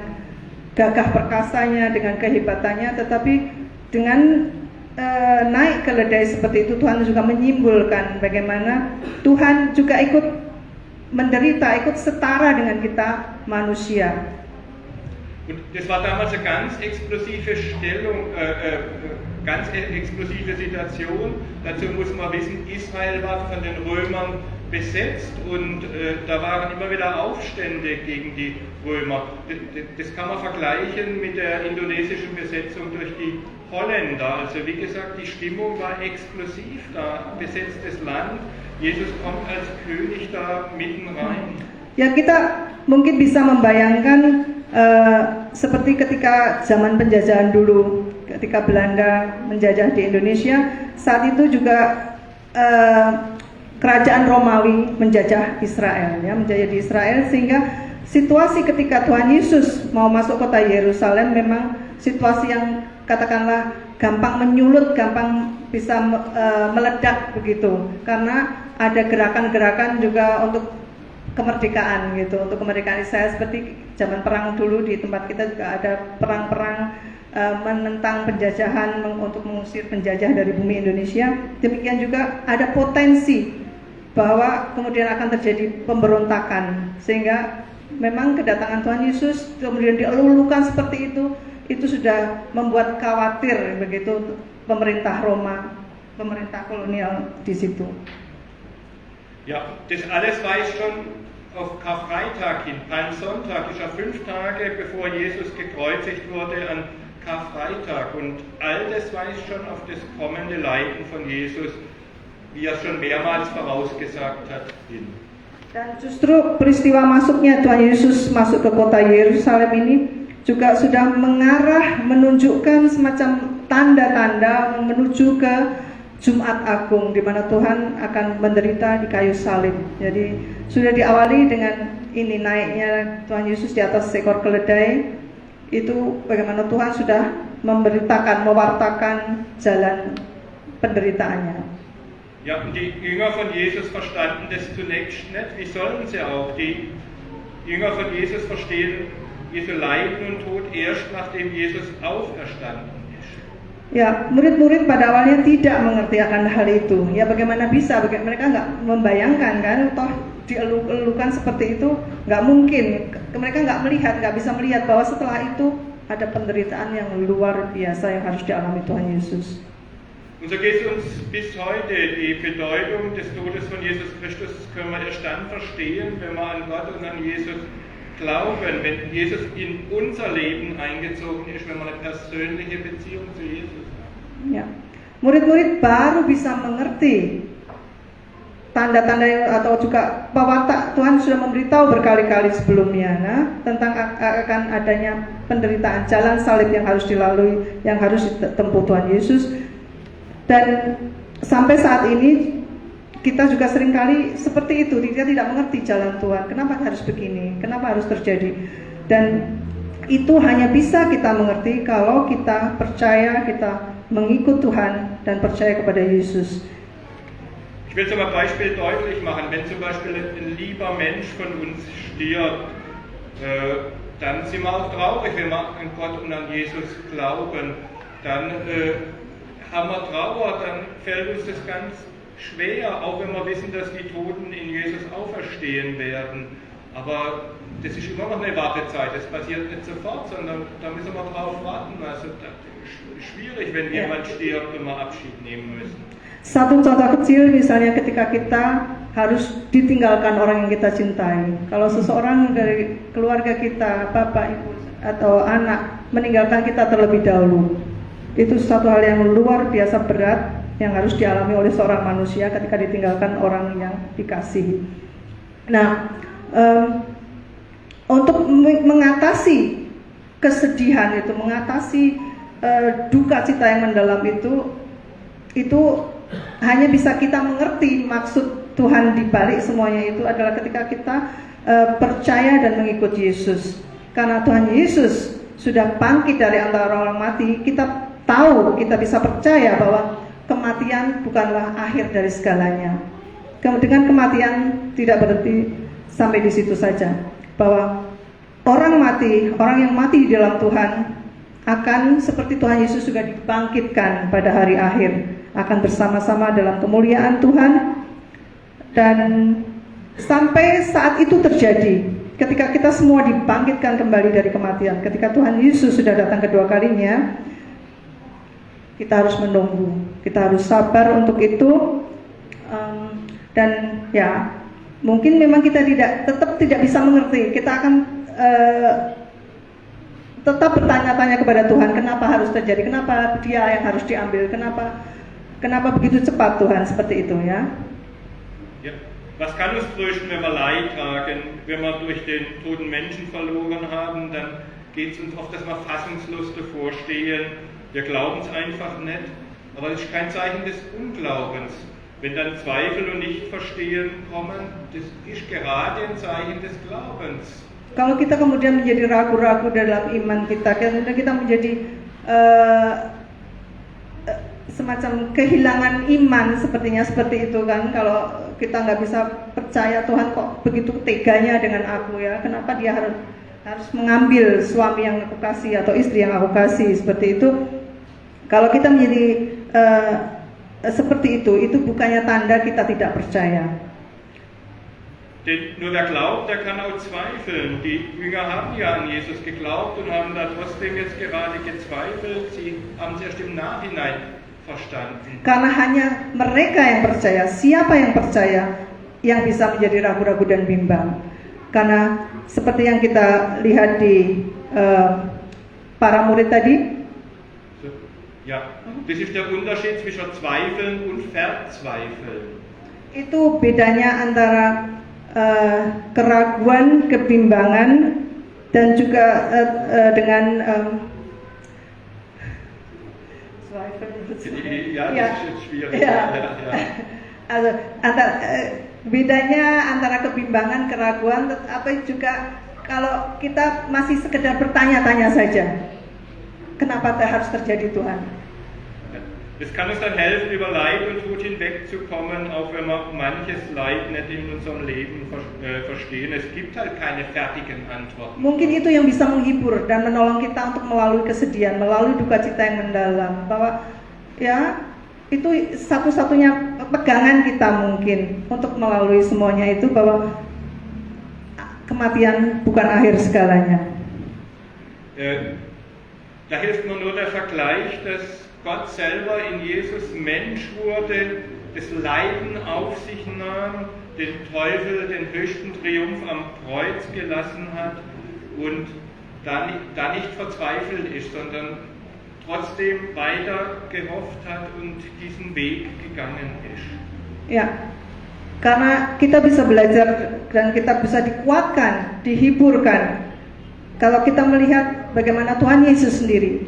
gagah perkasanya, dengan kehebatannya, tetapi dengan naik keledai seperti itu. Tuhan juga menyimbolkan bagaimana Tuhan juga ikut menderita, ikut setara dengan kita manusia. Und das war damals eine ganz explosive ganz explosive Situation. Dazu muss man wissen, Israel war von den Römern besetzt und da waren immer wieder Aufstände gegen die Römer. Das kann man vergleichen mit der indonesischen Besetzung durch die Holländer. Also wie gesagt, die Stimmung war explosiv da, besetztes Land. Jesus kommt als König da mitten rein. Ya, kita mungkin bisa membayangkan seperti ketika zaman penjajahan dulu, ketika Belanda menjajah di Indonesia, saat itu juga kerajaan Romawi menjajah Israel, ya, menjajah di Israel, sehingga situasi ketika Tuhan Yesus mau masuk kota Yerusalem memang situasi yang katakanlah gampang menyulut, gampang bisa meledak begitu, karena ada gerakan-gerakan juga untuk kemerdekaan gitu, untuk kemerdekaan Israel, seperti zaman perang dulu di tempat kita juga ada perang-perang menentang penjajahan, untuk mengusir penjajah dari bumi Indonesia. Demikian juga ada potensi bahwa kemudian akan terjadi pemberontakan, sehingga memang kedatangan Tuhan Yesus kemudian dielulukan seperti itu sudah membuat khawatir begitu pemerintah Roma, pemerintah kolonial di situ. Ja, das alles weist schon auf Karfreitag hin. Palmsonntag ist ja 5 Tage bevor Jesus gekreuzigt wurde an Karfreitag, und all das weist schon auf das kommende Leiden von Jesus, wie er schon mehrmals vorausgesagt hat, hin. Dan justru peristiwa masuknya Tuhan Yesus masuk ke kota Yerusalem ini juga sudah mengarah, menunjukkan semacam tanda-tanda menuju ke Jumat Agung, di mana Tuhan akan menderita di kayu salib. Jadi sudah diawali dengan ini, naiknya Tuhan Yesus di atas seekor keledai. Itu bagaimana Tuhan sudah mewartakan jalan penderitaannya. Ja, und die Jünger von Jesus verstanden das zunächst nicht. Wie sollen sie auch? Die Jünger von Jesus verstehen Jesu Leiden und Tod erst nachdem Jesus auferstanden. Ya, murid-murid pada awalnya tidak mengerti akan hal itu. Ya, bagaimana bisa? Mereka nggak membayangkan kan, toh dielulukan seperti itu, nggak mungkin. Mereka nggak bisa melihat bahwa setelah itu ada penderitaan yang luar biasa yang harus dialami Tuhan Yesus. Und so geht es uns bis heute. Die Bedeutung des Todes von Jesus Christus können wir erst dann verstehen, wenn wir an Gott und an Jesus glauben, wenn Jesus in unser Leben eingezogen ist, wenn wir eine persönliche Beziehung zu Jesus haben. Ya, murid-murid baru bisa mengerti tanda-tanda atau juga pewatak Tuhan sudah memberitahu berkali-kali sebelumnya, tentang akan adanya penderitaan, jalan salib yang harus dilalui, yang harus ditempuh Tuhan Yesus. Dan sampai saat ini kita juga seringkali seperti itu, kita tidak mengerti jalan Tuhan. Kenapa harus begini? Kenapa harus terjadi? Dan itu hanya bisa kita mengerti kalau kita percaya, kita mengikut Tuhan dan percaya kepada Yesus. Ich will zum Beispiel deutlich machen, wenn zum Beispiel ein lieber Mensch von uns stirbt, dann sind wir auch traurig, wenn wir an Gott und an Jesus glauben. Dann haben wir Trauer, dann fällt uns das ganz schwer, auch wenn wir wissen, dass die Toten in Jesus auferstehen werden. Aber das ist immer noch eine Wartezeit, das passiert nicht sofort, sondern da müssen wir drauf warten. Also das ist schwierig, wenn jemand stirbt und wir Abschied nehmen müssen. Satu contoh kecil misalnya ketika kita harus ditinggalkan orang yang kita cintai. Kalau seseorang dari keluarga kita, bapak, ibu, atau anak meninggalkan kita terlebih dahulu, itu satu hal yang luar biasa berat yang harus dialami oleh seorang manusia ketika ditinggalkan orang yang dikasihi. Nah, untuk mengatasi kesedihan itu, mengatasi duka cita yang mendalam itu hanya bisa kita mengerti maksud Tuhan di balik semuanya itu adalah ketika kita percaya dan mengikut Yesus. Karena Tuhan Yesus sudah bangkit dari antara orang mati, kita tahu, kita bisa percaya bahwa kematian bukanlah akhir dari segalanya. Dengan kematian tidak berhenti sampai di situ saja, bahwa orang yang mati di dalam Tuhan akan seperti Tuhan Yesus juga dibangkitkan pada hari akhir, akan bersama-sama dalam kemuliaan Tuhan. Dan sampai saat itu terjadi, ketika kita semua dibangkitkan kembali dari kematian, ketika Tuhan Yesus sudah datang kedua kalinya, kita harus menunggu, kita harus sabar untuk itu. Dan ya, mungkin memang kita tetap tidak bisa mengerti. Kita akan tetap bertanya-tanya kepada Tuhan, kenapa harus terjadi, kenapa dia yang harus diambil, kenapa begitu cepat Tuhan, seperti itu ya. Ja. Was kann uns trösten, wenn wir Leid tragen, wenn wir durch den toten Menschen verloren haben, dann geht es uns oft, dass wir fassungslos davor stehen Wir glauben es einfach nicht, aber es ist kein Zeichen des Unglaubens. Wenn dann Zweifel und Nichtverstehen kommen, das ist gerade ein Zeichen des Glaubens. Kalau kita kemudian menjadi ragu-ragu dalam iman kita, kemudian kita menjadi semacam kehilangan iman seperti itu kan. Kalau kita nggak bisa percaya, Tuhan kok begitu teganya dengan aku ya, kenapa dia harus mengambil suami yang aku kasih atau istri yang aku kasih, seperti itu. Kalau kita menjadi seperti itu bukannya tanda kita tidak percaya. Denn nur wer glaubt, der kann auch zweifeln. Die Jünger haben ja an Jesus geglaubt und haben da trotzdem jetzt gerade gezweifelt. Sie haben es erst im Nachhinein verstanden. Karena hanya mereka yang percaya, siapa yang percaya yang bisa menjadi ragu-ragu dan bimbang. Karena seperti yang kita lihat di para murid tadi. Ja, das ist der Unterschied zwischen Zweifeln und Verzweifeln. Itu bedanya antara keraguan, kebimbangan, dan juga dengan Ja, das ist schwierig. Ja. Also, bedanya antara kebimbangan, keraguan, atau juga kalau kita masih sekedar bertanya-tanya saja, kenapa harus terjadi Tuhan? Es kann uns dann helfen, über Leid und Tod hinwegzukommen, auch wenn wir manches Leid nicht in unserem Leben verstehen. Es gibt halt keine fertigen Antworten. Mungkin itu yang bisa menghibur dan menolong kita untuk melalui kesedihan, melalui duka cita yang mendalam. Bahwa ya itu satu-satunya pegangan kita mungkin untuk melalui semuanya itu, bahwa kematian bukan akhir segalanya. Da hilft mir nur der Vergleich, dass Gott selber in Jesus Mensch wurde, das Leiden auf sich nahm, den Teufel den höchsten Triumph am Kreuz gelassen hat und da nicht verzweifelt ist, sondern trotzdem weiter gehofft hat und diesen Weg gegangen ist. Ya, karena kita bisa belajar dan kita bisa dikuatkan, dihiburkan kalau kita melihat bagaimana Tuhan Yesus sendiri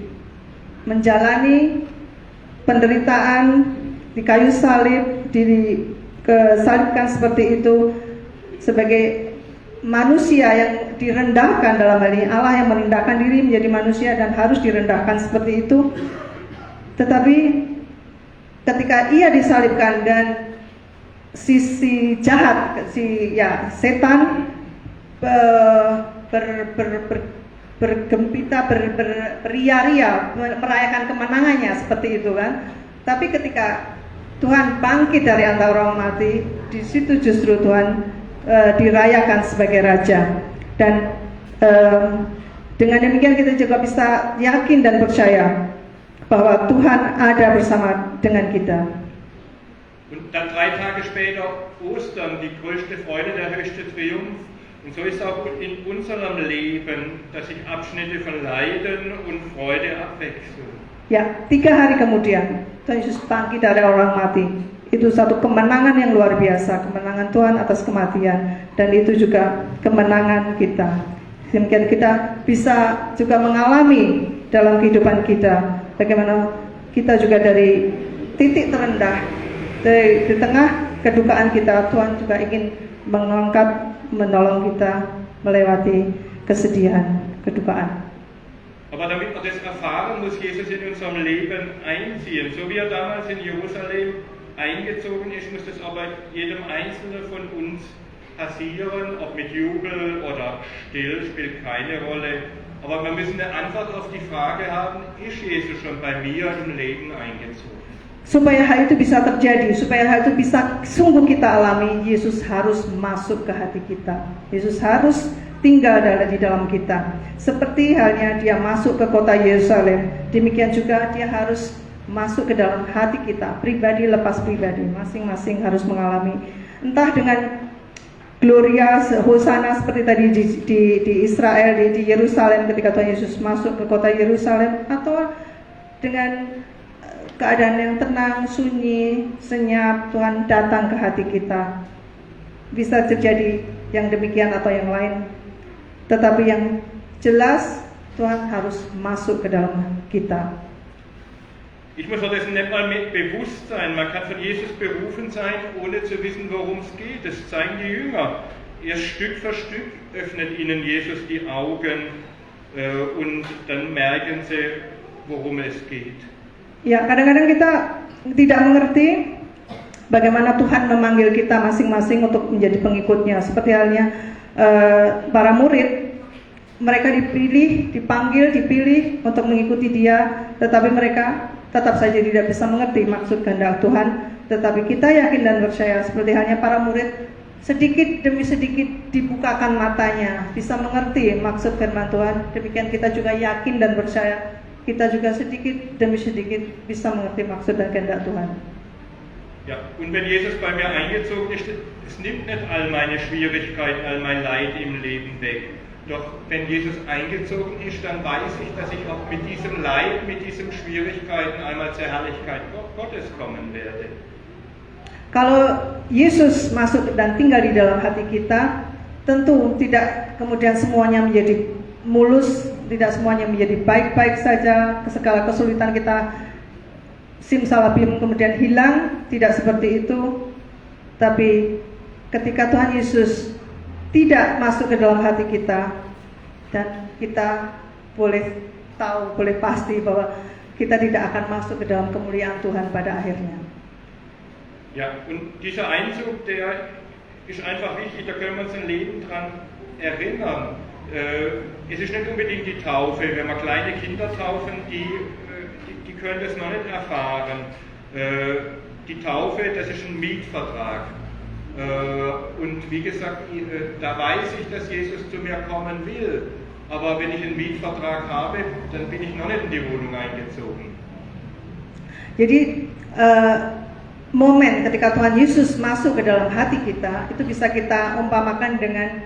menjalani penderitaan di kayu salib, disalibkan seperti itu sebagai manusia yang direndahkan, dalam hal ini Allah yang merendahkan diri menjadi manusia dan harus direndahkan seperti itu. Tetapi ketika ia disalibkan dan sisi jahat, setan bergembira, beria-ria merayakan kemenangannya seperti itu kan. Tapi ketika Tuhan bangkit dari antara orang mati, di situ justru Tuhan dirayakan sebagai raja. Dan dengan demikian kita juga bisa yakin dan percaya bahwa Tuhan ada bersama dengan kita. Und dann 3 Tage später Ostern, die größte Freude, der höchste Triumph. Und so ist auch in unserem Leben, dass sich Abschnitte von Leiden und Freude abwechseln. Ya, 3 hari kemudian Tuhan Yesus bangkit dari orang mati. Itu satu kemenangan yang luar biasa, kemenangan Tuhan atas kematian, dan itu juga kemenangan kita. Demikian kita bisa juga mengalami dalam kehidupan kita bagaimana kita juga dari titik terendah, di tengah kedukaan kita, Tuhan juga ingin mengangkat, menolong kita melewati kesedihan, kedukaan. Aber damit wir das erfahren, muss Jesus in unserem Leben einziehen. So wie er damals in Jerusalem eingezogen ist, muss das auch bei jedem Einzelnen von uns passieren. Ob mit Jubel oder still, spielt keine Rolle. Aber wir müssen eine Antwort auf die Frage haben, ist Jesus schon bei mir im Leben eingezogen? Supaya hal itu bisa terjadi, supaya hal itu bisa sungguh kita alami, Yesus harus masuk ke hati kita. Yesus harus tinggal di dalam kita. Seperti halnya dia masuk ke kota Yerusalem, demikian juga dia harus masuk ke dalam hati kita, pribadi lepas pribadi. Masing-masing harus mengalami, entah dengan gloria, hosana seperti tadi di Israel, di Yerusalem ketika Tuhan Yesus masuk ke kota Yerusalem, atau dengan keadaan yang tenang, sunyi, senyap, Tuhan datang ke hati kita. Bisa terjadi yang demikian atau yang lain. Tetapi yang jelas, Tuhan harus masuk ke dalam kita. Ich muss mir dessen nicht mal mit bewusst sein. Man kann von Jesus berufen sein, ohne zu wissen, worum es geht. Das zeigen die Jünger. Erst Stück für Stück öffnet ihnen Jesus die Augen und dann merken sie, worum es geht. Ya, kadang-kadang kita tidak mengerti bagaimana Tuhan memanggil kita masing-masing untuk menjadi pengikutnya. Seperti halnya para murid, mereka dipanggil, dipilih untuk mengikuti Dia, tetapi mereka tetap saja tidak bisa mengerti maksud kehendak Tuhan. Tetapi kita yakin dan percaya, seperti halnya para murid, sedikit demi sedikit dibukakan matanya, bisa mengerti maksud firman Tuhan. Demikian kita juga yakin dan percaya, kita juga sedikit demi sedikit bisa mengerti maksud dan kehendak Tuhan. Ja, und wenn Jesus bei mir eingezogen ist, es nimmt nicht all meine Schwierigkeiten, all mein Leid im Leben weg. Doch wenn Jesus eingezogen ist, dann weiß ich, dass ich auch mit diesem Leid, mit diesen Schwierigkeiten einmal zur Herrlichkeit Gottes kommen werde. Kalau Yesus masuk dan tinggal di dalam hati kita, tentu tidak kemudian semuanya menjadi mulus, tidak semuanya menjadi baik-baik saja, segala kesulitan kita simsalabim kemudian hilang, tidak seperti itu. Tapi ketika Tuhan Yesus tidak masuk ke dalam hati kita, dan kita boleh tahu, boleh pasti bahwa kita tidak akan masuk ke dalam kemuliaan Tuhan pada akhirnya. Ja, und dieser Einzug, der ist einfach wichtig, da können wir uns ein Leben dran erinnern. Es ist nicht unbedingt die Taufe, wenn wir kleine Kinder taufen, die können das noch nicht erfahren. Die Taufe, das ist ein Mietvertrag. Und wie gesagt, da weiß ich, dass Jesus zu mir kommen will. Aber wenn ich einen Mietvertrag habe, dann bin ich noch nicht in die Wohnung eingezogen. Jadi momen ketika Tuhan Yesus masuk ke dalam hati kita, itu bisa kita umpamakan dengan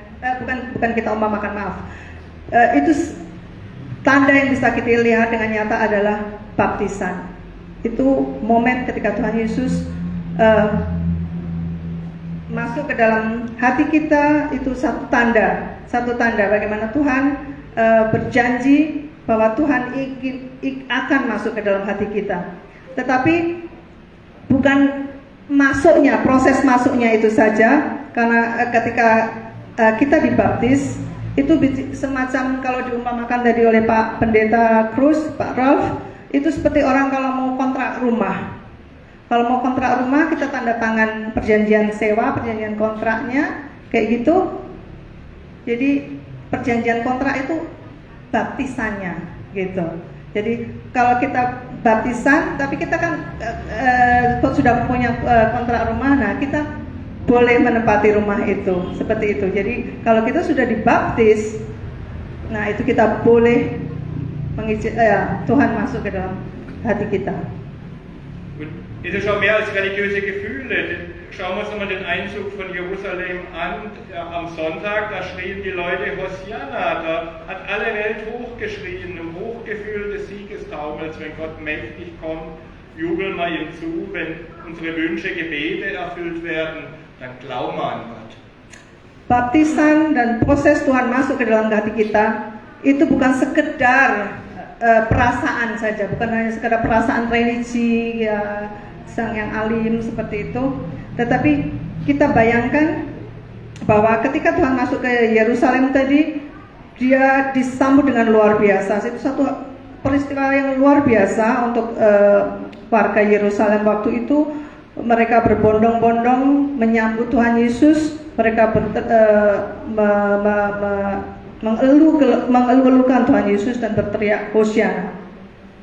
bukan kita umpamakan, maaf. Itu tanda yang bisa kita lihat dengan nyata adalah baptisan. Itu momen ketika Tuhan Yesus masuk ke dalam hati kita, itu satu tanda bagaimana Tuhan berjanji bahwa Tuhan akan masuk ke dalam hati kita. Tetapi bukan masuknya, proses masuknya itu saja, karena ketika kita dibaptis itu semacam, kalau diumpamakan tadi oleh Pak Pendeta Cruz, Pak Ralph, itu seperti orang kalau mau kontrak rumah. Kalau mau kontrak rumah, kita tanda tangan perjanjian sewa, perjanjian kontraknya, kayak gitu. Jadi perjanjian kontrak itu baptisannya, gitu. Jadi kalau kita baptisan, tapi kita kan sudah punya kontrak rumah, nah kita boleh menempati rumah itu, seperti itu. Jadi kalau kita sudah dibaptis, nah itu kita boleh Tuhan masuk ke dalam hati kita. Und es ist schon mehr als religiöse Gefühle. Schauen wir uns nochmal den Einzug von Jerusalem an. Am Sonntag, da schrien die Leute Hosianna, da hat alle Welt hochgeschrien, im Hochgefühl des Siegestaumels. Wenn Gott mächtig kommt, jubeln wir ihm zu. Wenn unsere Wünsche, Gebete erfüllt werden, dann glauben wir an Gott. Baptisan dan proses Tuhan masuk ke dalam hati kita itu bukan sekedar perasaan saja, bukan hanya sekedar perasaan religi ya, sang yang alim seperti itu, tetapi kita bayangkan bahwa ketika Tuhan masuk ke Yerusalem tadi, dia disambut dengan luar biasa. Itu satu peristiwa yang luar biasa untuk warga Yerusalem waktu itu. Mereka berbondong-bondong menyambut Tuhan Yesus. Mereka mengeluh-elukan Tuhan Yesus dan berteriak Hosianna.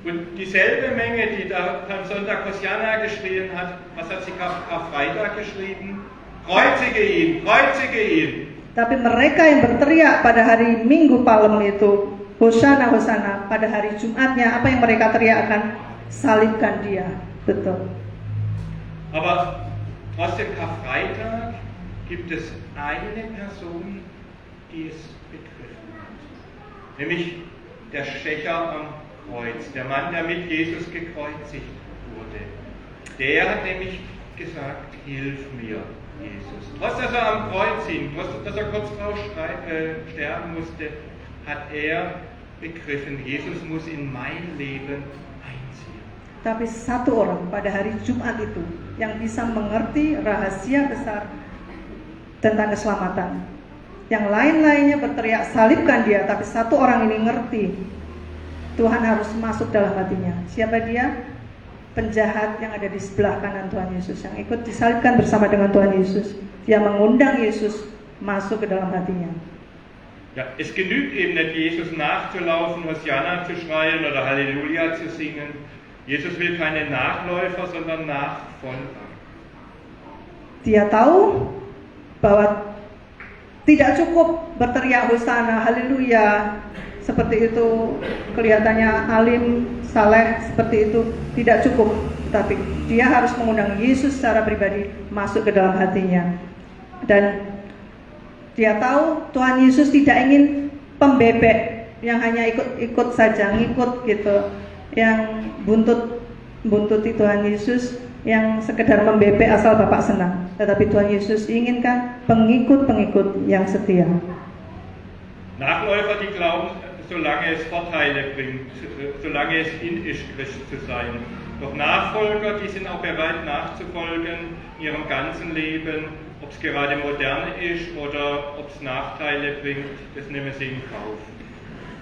Und dieselbe Menge, die da am Sonntag Hosianna geschrien hat, was hat sie Karfreitag geschrieben? Kreuzige ihn, kreuzige ihn. Tapi mereka yang berteriak pada hari Minggu Palem itu, Hosana, Hosana, pada hari Jumatnya, apa yang mereka teriakkan? Salibkan dia. Betul. Aber aus dem Karfreitag gibt es eine Person, die es begriffen hat. Nämlich der Schächer am Kreuz, der Mann, der mit Jesus gekreuzigt wurde. Der hat nämlich gesagt, hilf mir, Jesus. Trotz dass er am Kreuz hing, trotz dass er kurz drauf sterben musste, hat er begriffen, Jesus muss in mein Leben einziehen. Tapi satu orang pada hari Jumat itu yang bisa mengerti rahasia besar tentang keselamatan. Yang lain-lainnya berteriak salibkan dia, tapi satu orang ini ngerti Tuhan harus masuk dalam hatinya. Siapa dia? Penjahat yang ada di sebelah kanan Tuhan Yesus, yang ikut disalibkan bersama dengan Tuhan Yesus. Dia mengundang Yesus masuk ke dalam hatinya. Ja, es genügt eben nicht, Jesus nachzulaufen, Hosianna zu schreien oder Halleluja zu singen. Jesus will keine Nachläufer, sondern Nachfolger. Dia tahu bahwa tidak cukup berteriak Hosana, Haleluya, seperti itu, kelihatannya alim, saleh, seperti itu, tidak cukup. Tapi dia harus mengundang Yesus secara pribadi masuk ke dalam hatinya. Dan dia tahu Tuhan Yesus tidak ingin pembebek yang hanya ikut-ikut saja, ngikut gitu, yang buntuti Tuhan Yesus, yang sekedar membebek asal Bapak senang. Tetapi Tuhan Yesus inginkan pengikut-pengikut yang setia. Nachläufer, die glauben, solange es Vorteile bringt, solange es in ist, Christ zu sein. Doch Nachfolger, die sind auch bereit nachzufolgen in ihrem ganzen Leben, ob es gerade modern ist oder ob es Nachteile bringt, das nehmen sie in Kauf.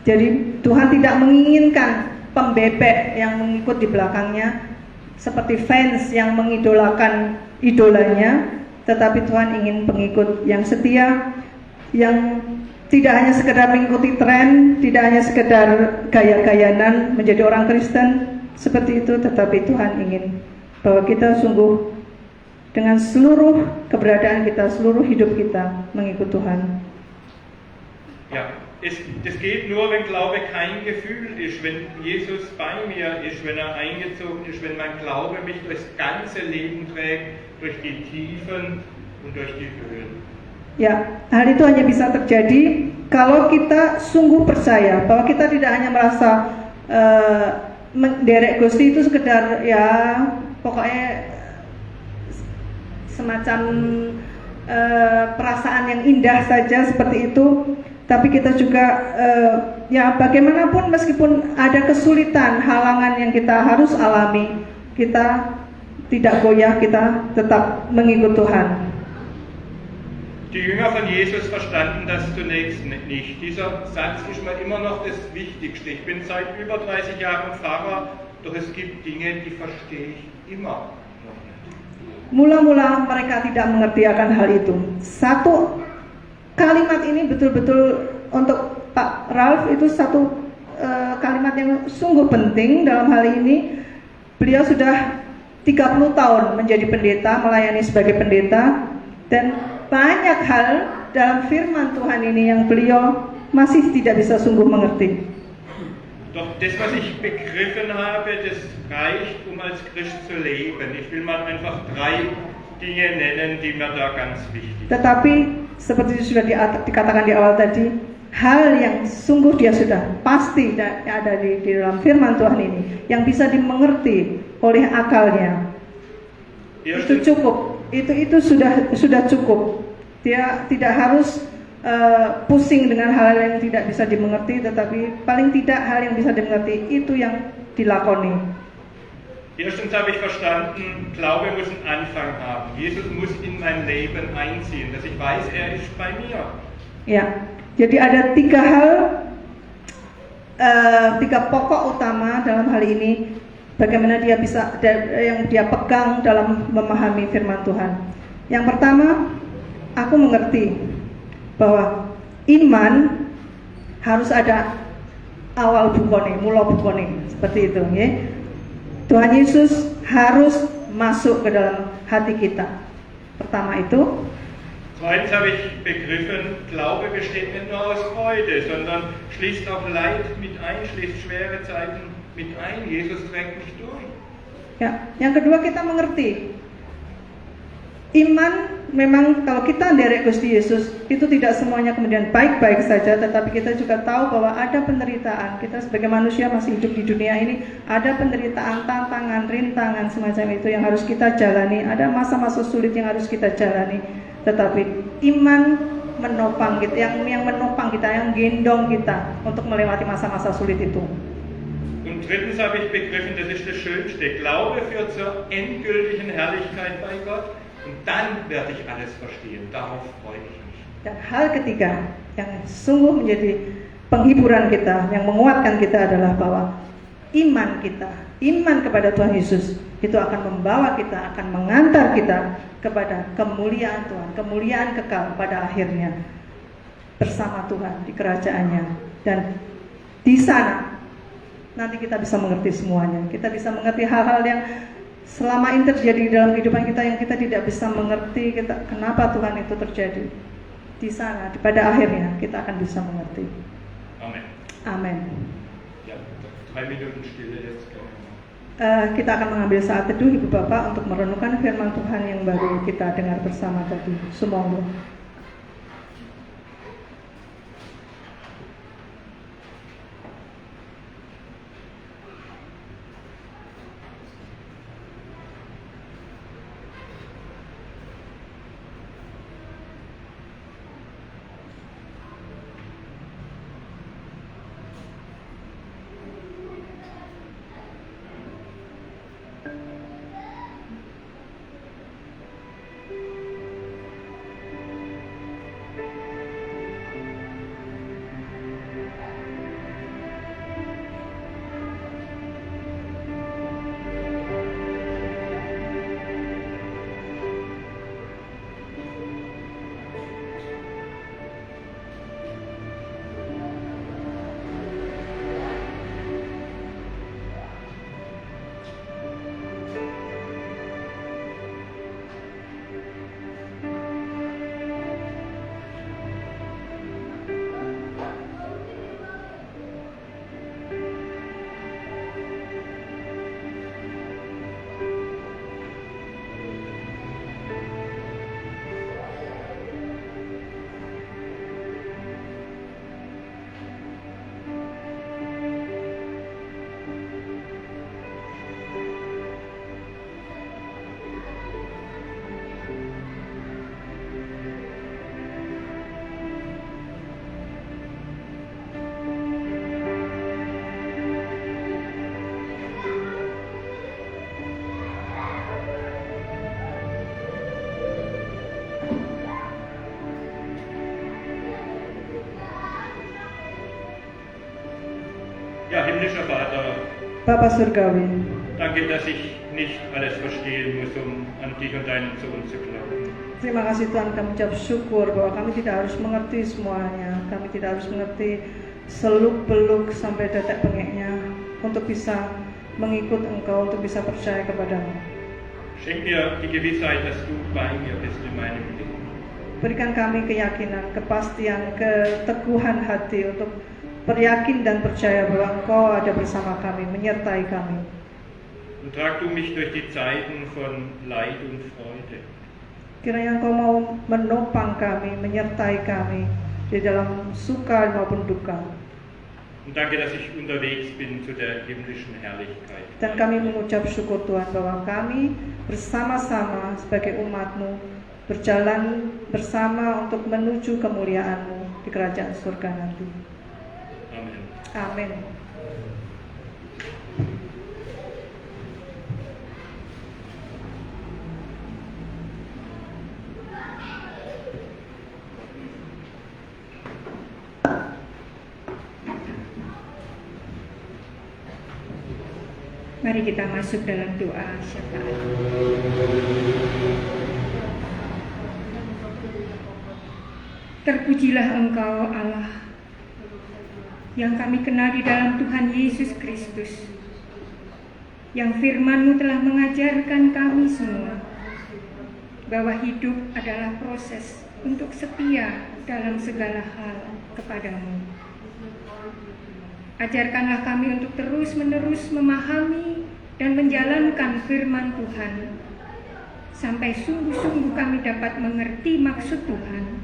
Jadi Tuhan tidak menginginkan pembebek yang mengikut di belakangnya, seperti fans yang mengidolakan idolanya, tetapi Tuhan ingin pengikut yang setia, yang tidak hanya sekedar mengikuti tren, tidak hanya sekedar gaya-gayanan menjadi orang Kristen seperti itu, tetapi Tuhan ingin bahwa kita sungguh dengan seluruh keberadaan kita, seluruh hidup kita mengikut Tuhan. Ja, das geht nur, wenn Glaube kein Gefühl ist, wenn Jesus bei mir ist, wenn er eingezogen ist, wenn mein Glaube mich durchs ganze Leben trägt, durch die Tiefen und durch die Höhen. Ya, hal itu hanya bisa terjadi kalau kita sungguh percaya bahwa kita tidak hanya merasa menderek Gusti itu sekedar ya pokoknya semacam perasaan yang indah saja seperti itu, tapi kita juga ya bagaimanapun meskipun ada kesulitan, halangan yang kita harus alami, kita tidak goyah, kita tetap mengikut Tuhan. Die Jünger von Jesus verstanden das zunächst nicht. Dieser Satz ist mir immer noch das Wichtigste. Ich bin seit über 30 Jahren Pfarrer, doch es gibt Dinge, die verstehe ich immer noch nicht. Mula-mula mereka tidak mengerti akan hal itu. Satu kalimat ini betul-betul untuk Pak Ralph itu satu kalimat yang sungguh penting dalam hal ini. Beliau sudah 30 tahun menjadi pendeta, melayani sebagai pendeta, dan banyak hal dalam firman Tuhan ini yang beliau masih tidak bisa sungguh mengerti. Doch das, was ich begriffen habe, das reicht, um als Christ zu leben. Ich will mal einfach 3 Dinge nennen, die mir da ganz wichtig sind. Tetapi seperti sudah dikatakan di awal tadi, hal yang sungguh dia sudah pasti ada di dalam firman Tuhan ini, yang bisa dimengerti oleh akalnya. Itu cukup. Itu sudah cukup. Dia tidak harus pusing dengan hal yang tidak bisa dimengerti, tetapi paling tidak hal yang bisa dimengerti itu yang dilakoni. Erstens habe ich verstanden, Glaube muss einen Anfang haben. Jesus muss in mein Leben einziehen, dass ich weiß, er ist bei mir. Ya, jadi ada 3 hal, 3 pokok utama dalam hal ini. Bagaimana dia bisa, yang dia pegang dalam memahami firman Tuhan. Yang pertama, aku mengerti bahwa iman harus ada awal bukone, mula bukone, seperti itu. Ya. Tuhan Yesus harus masuk ke dalam hati kita. Pertama itu. Zweitens habe ich begriffen, Glaube besteht nicht nur aus Freude, sondern schließt auch Leid mit ein, schließt schwere Zeiten mit ein. Jesus trägt mich durch. Ya, yang kedua kita mengerti iman memang kalau kita nderek Gusti Yesus itu tidak semuanya kemudian baik-baik saja, tetapi kita juga tahu bahwa ada penderitaan. Kita sebagai manusia masih hidup di dunia ini, ada penderitaan, tantangan, rintangan semacam itu yang harus kita jalani. Ada masa-masa sulit yang harus kita jalani, tetapi iman menopang kita, yang menopang kita, yang gendong kita untuk melewati masa-masa sulit itu. Und drittens habe ich begriffen, das ist das Schönste. Glaube führt zur endgültigen Herrlichkeit bei Gott und dann werde ich alles verstehen. Darauf freue ich mich. Dan hal ketiga yang sungguh menjadi penghiburan kita, yang menguatkan kita adalah bahwa iman kita, iman kepada Tuhan Yesus itu akan membawa kita, akan mengantar kita kepada kemuliaan Tuhan, kemuliaan kekal pada akhirnya bersama Tuhan di kerajaannya. Dan di sana nanti kita bisa mengerti semuanya. Kita bisa mengerti hal-hal yang selama ini terjadi di dalam kehidupan kita yang kita tidak bisa mengerti kenapa Tuhan itu terjadi. Di sana, pada akhirnya kita akan bisa mengerti. Amen. Amin. Ja, 3 Minuten Stille jetzt. Kita akan mengambil saat teduh Ibu Bapak untuk merenungkan firman Tuhan yang baru kita dengar bersama tadi. Semoga Ja, himmlischer Vater, Bapa Surgawi, danke, dass ich nicht alles verstehen muss, um an dich und deinen Sohn zu glauben. terima kasih Tuhan, kami ucap syukur bahwa kami tidak harus mengerti semuanya. Kami tidak harus mengerti seluk-beluk sampai detak bengeknya untuk bisa mengikut Engkau, untuk bisa percaya kepadamu. Schenk mir die Gewissheit, dass du bei mir bist in meinem Leben. Berikan kami keyakinan, kepastian, keteguhan hati untuk beryakin dan percaya bahwa Engkau ada bersama kami, menyertai kami. Und trag du mich durch die Zeiten von Leid und Freude. Kiranya Engkau mau menopang kami, menyertai kami di dalam suka maupun duka. Und danke, dass ich unterwegs bin zu der himmlischen Herrlichkeit. Dan kami mengucap syukur Tuhan bahwa kami bersama-sama sebagai umat-Mu berjalan bersama untuk menuju kemuliaan-Mu di kerajaan surga nanti. Amen. Amin. Mari kita masuk dalam doa syafaat. Terpujilah Engkau Allah yang kami kenal di dalam Tuhan Yesus Kristus, yang firman-Mu telah mengajarkan kami semua bahwa hidup adalah proses untuk setia dalam segala hal kepadamu. Ajarkanlah kami untuk terus-menerus memahami dan menjalankan firman Tuhan, sampai sungguh-sungguh kami dapat mengerti maksud Tuhan,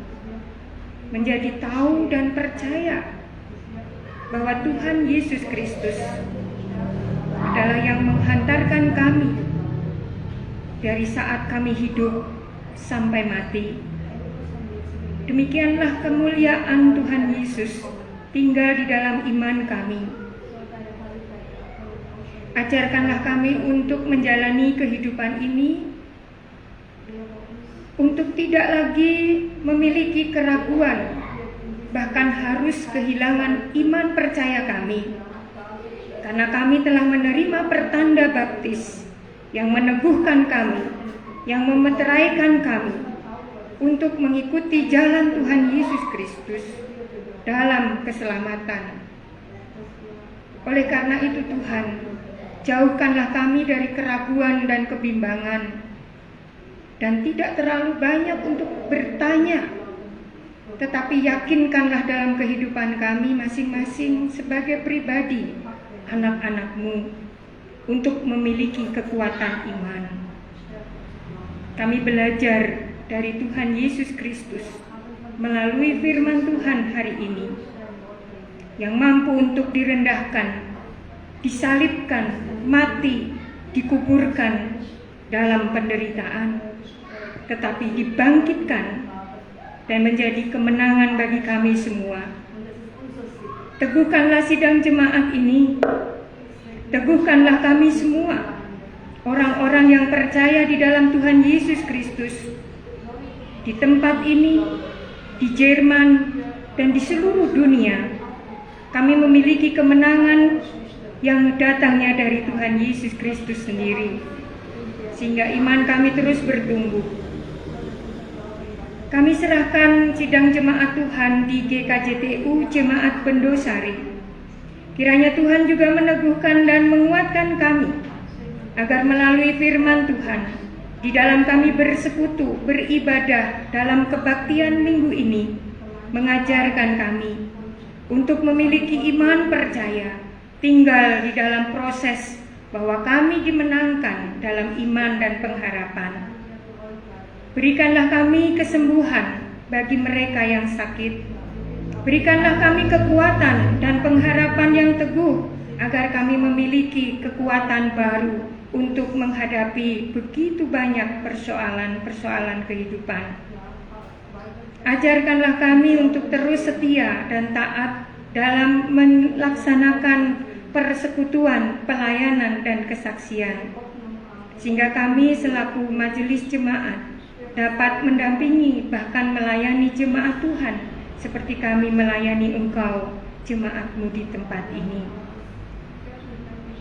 menjadi tahu dan percaya bahwa Tuhan Yesus Kristus adalah yang menghantarkan kami dari saat kami hidup sampai mati. Demikianlah kemuliaan Tuhan Yesus tinggal di dalam iman kami. Ajarkanlah kami untuk menjalani kehidupan ini, untuk tidak lagi memiliki keraguan, bahkan harus kehilangan iman percaya kami, karena kami telah menerima pertanda baptis yang meneguhkan kami, yang memeteraikan kami untuk mengikuti jalan Tuhan Yesus Kristus dalam keselamatan. Oleh karena itu Tuhan, jauhkanlah kami dari keraguan dan kebimbangan, dan tidak terlalu banyak untuk bertanya, tetapi yakinkanlah dalam kehidupan kami masing-masing sebagai pribadi, anak-anak-Mu, untuk memiliki kekuatan iman. Kami belajar dari Tuhan Yesus Kristus melalui firman Tuhan hari ini, yang mampu untuk direndahkan, disalibkan, mati, dikuburkan dalam penderitaan, tetapi dibangkitkan dan menjadi kemenangan bagi kami semua. Teguhkanlah sidang jemaat ini, teguhkanlah kami semua, orang-orang yang percaya di dalam Tuhan Yesus Kristus, di tempat ini, di Jerman, dan di seluruh dunia. Kami memiliki kemenangan yang datangnya dari Tuhan Yesus Kristus sendiri, sehingga iman kami terus bertumbuh. Kami serahkan sidang jemaat Tuhan di GKJTU Jemaat Bendosari. Kiranya Tuhan juga meneguhkan dan menguatkan kami, agar melalui firman Tuhan, di dalam kami bersekutu, beribadah dalam kebaktian minggu ini, mengajarkan kami untuk memiliki iman percaya, tinggal di dalam proses bahwa kami dimenangkan dalam iman dan pengharapan. Berikanlah kami kesembuhan bagi mereka yang sakit. Berikanlah kami kekuatan dan pengharapan yang teguh, agar kami memiliki kekuatan baru untuk menghadapi begitu banyak persoalan-persoalan kehidupan. Ajarkanlah kami untuk terus setia dan taat dalam melaksanakan persekutuan, pelayanan, dan kesaksian, sehingga kami selaku majelis jemaat dapat mendampingi bahkan melayani jemaat Tuhan seperti kami melayani Engkau, jemaat-Mu di tempat ini.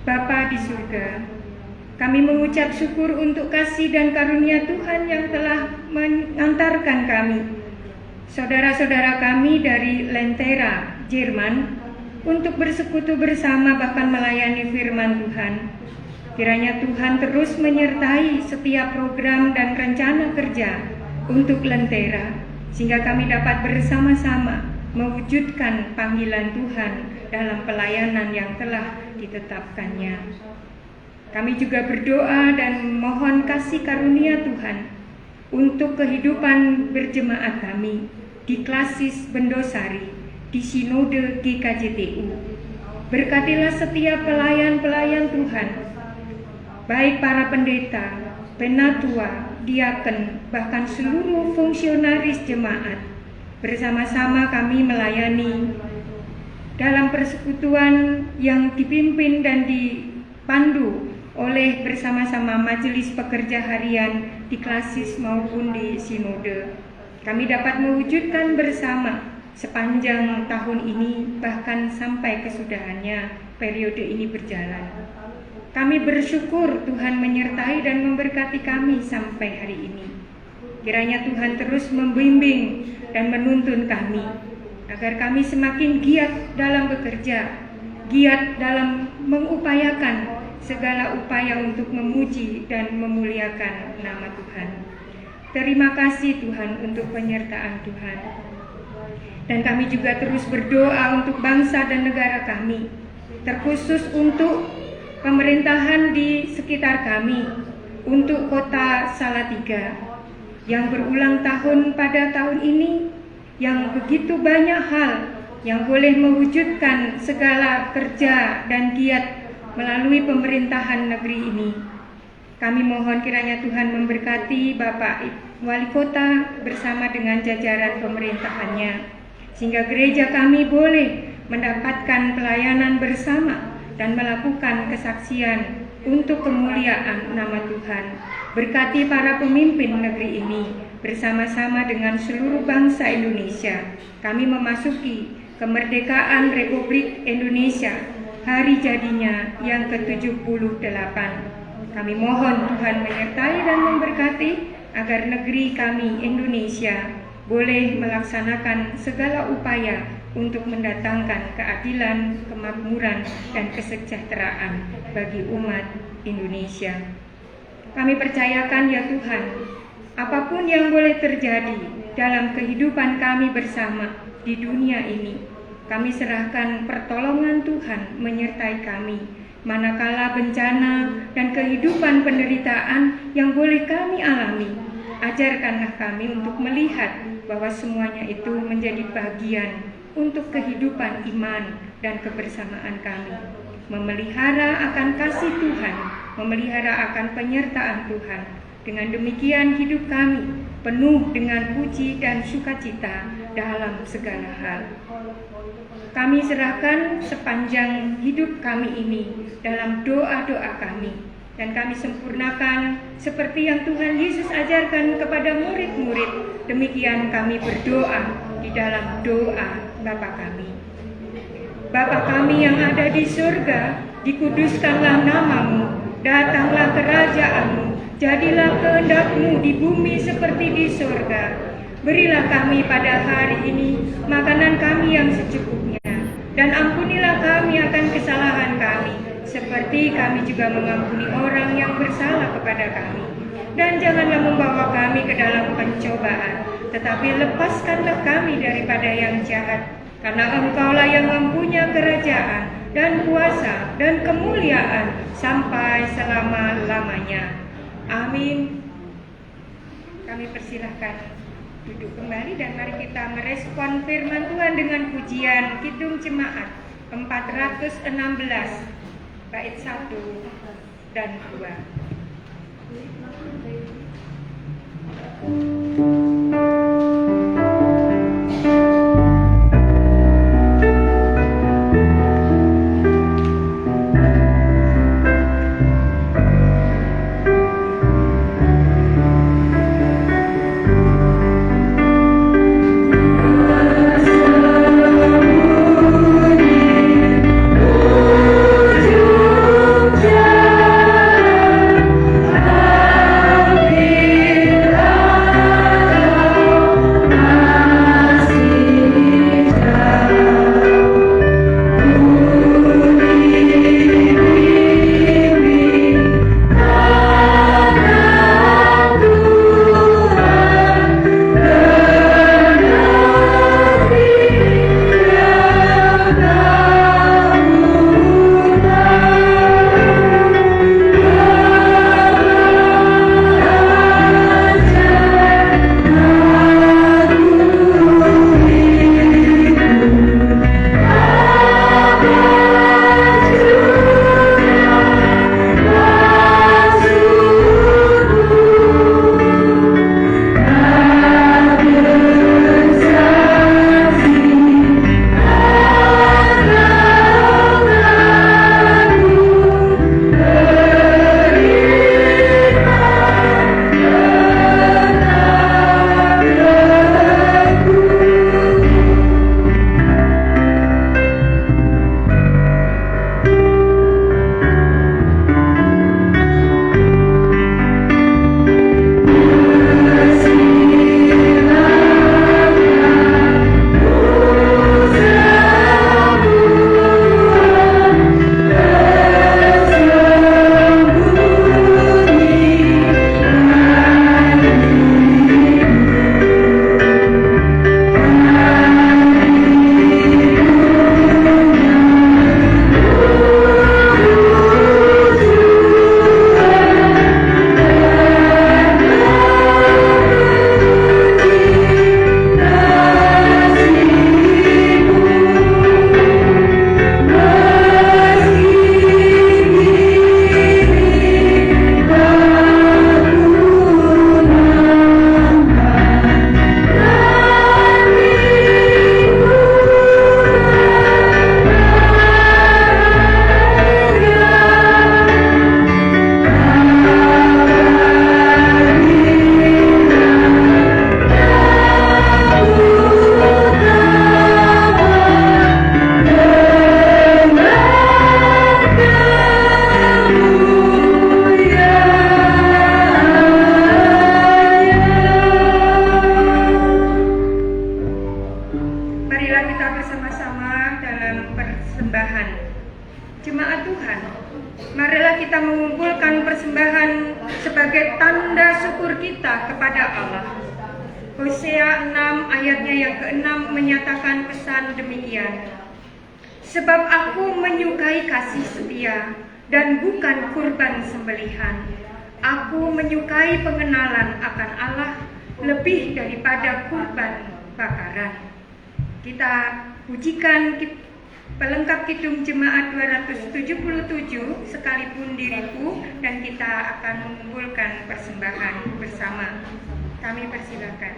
Bapa di surga, kami mengucap syukur untuk kasih dan karunia Tuhan yang telah mengantarkan kami, saudara-saudara kami dari Lentera, Jerman, untuk bersekutu bersama bahkan melayani firman Tuhan. Kiranya Tuhan terus menyertai setiap program dan rencana kerja untuk Lentera, sehingga kami dapat bersama-sama mewujudkan panggilan Tuhan dalam pelayanan yang telah ditetapkannya. Kami juga berdoa dan mohon kasih karunia Tuhan untuk kehidupan berjemaat kami di Klasis Bendosari, di Sinode GKJTU. Berkatilah setiap pelayan-pelayan Tuhan, baik para pendeta, penatua, diaken, bahkan seluruh fungsionaris jemaat. Bersama-sama kami melayani dalam persekutuan yang dipimpin dan dipandu oleh bersama-sama majelis pekerja harian di Klasis maupun di Sinode. Kami dapat mewujudkan bersama sepanjang tahun ini, bahkan sampai kesudahannya periode ini berjalan. Kami bersyukur Tuhan menyertai dan memberkati kami sampai hari ini. Kiranya Tuhan terus membimbing dan menuntun kami, agar kami semakin giat dalam bekerja, giat dalam mengupayakan segala upaya untuk memuji dan memuliakan nama Tuhan. Terima kasih Tuhan untuk penyertaan Tuhan. Dan kami juga terus berdoa untuk bangsa dan negara kami, terkhusus untuk pemerintahan di sekitar kami, untuk kota Salatiga yang berulang tahun pada tahun ini, yang begitu banyak hal yang boleh mewujudkan segala kerja dan giat melalui pemerintahan negeri ini. Kami mohon kiranya Tuhan memberkati Bapak Wali Kota bersama dengan jajaran pemerintahannya, sehingga gereja kami boleh mendapatkan pelayanan bersama dan melakukan kesaksian untuk kemuliaan nama Tuhan. Berkati para pemimpin negeri ini bersama-sama dengan seluruh bangsa Indonesia. Kami memasuki kemerdekaan Republik Indonesia, hari jadinya yang ke-78. Kami mohon Tuhan menyertai dan memberkati agar negeri kami Indonesia boleh melaksanakan segala upaya untuk mendatangkan keadilan, kemakmuran, dan kesejahteraan bagi umat Indonesia. Kami percayakan ya Tuhan, apapun yang boleh terjadi dalam kehidupan kami bersama di dunia ini, kami serahkan pertolongan Tuhan menyertai kami, manakala bencana dan kehidupan penderitaan yang boleh kami alami. Ajarkanlah kami untuk melihat bahwa semuanya itu menjadi bagian untuk kehidupan iman dan kebersamaan kami. Memelihara akan kasih Tuhan, memelihara akan penyertaan Tuhan. Dengan demikian hidup kami penuh dengan puji dan sukacita dalam segala hal. Kami serahkan sepanjang hidup kami ini dalam doa-doa kami, dan kami sempurnakan seperti yang Tuhan Yesus ajarkan kepada murid-murid. Demikian kami berdoa di dalam doa Bapa kami. Bapa kami yang ada di surga, dikuduskanlah namamu, datanglah kerajaanmu, jadilah kehendak-Mu di bumi seperti di surga. Berilah kami pada hari ini makanan kami yang secukupnya, dan ampunilah kami akan kesalahan kami, seperti kami juga mengampuni orang yang bersalah kepada kami. Dan janganlah membawa kami ke dalam pencobaan, tetapi lepaskanlah kami daripada yang jahat. Karena Engkaulah yang mempunyai kerajaan dan kuasa dan kemuliaan sampai selama-lamanya. Amin. Kami persilahkan duduk kembali dan mari kita merespon firman Tuhan dengan pujian Kidung Jemaat 416 bait 1 dan 2. bersama-sama dalam persembahan. Jemaat Tuhan, marilah kita mengumpulkan persembahan sebagai tanda syukur kita kepada Allah. Hosea 6 ayatnya yang ke-6 menyatakan pesan demikian. Sebab aku menyukai kasih setia dan bukan kurban sembelihan. Aku menyukai pengenalan akan Allah lebih daripada kurban bakaran. Kita pujikan pelengkap kidung jemaat 277 sekalipun diriku, dan kita akan mengumpulkan persembahan bersama. Kami persilakan.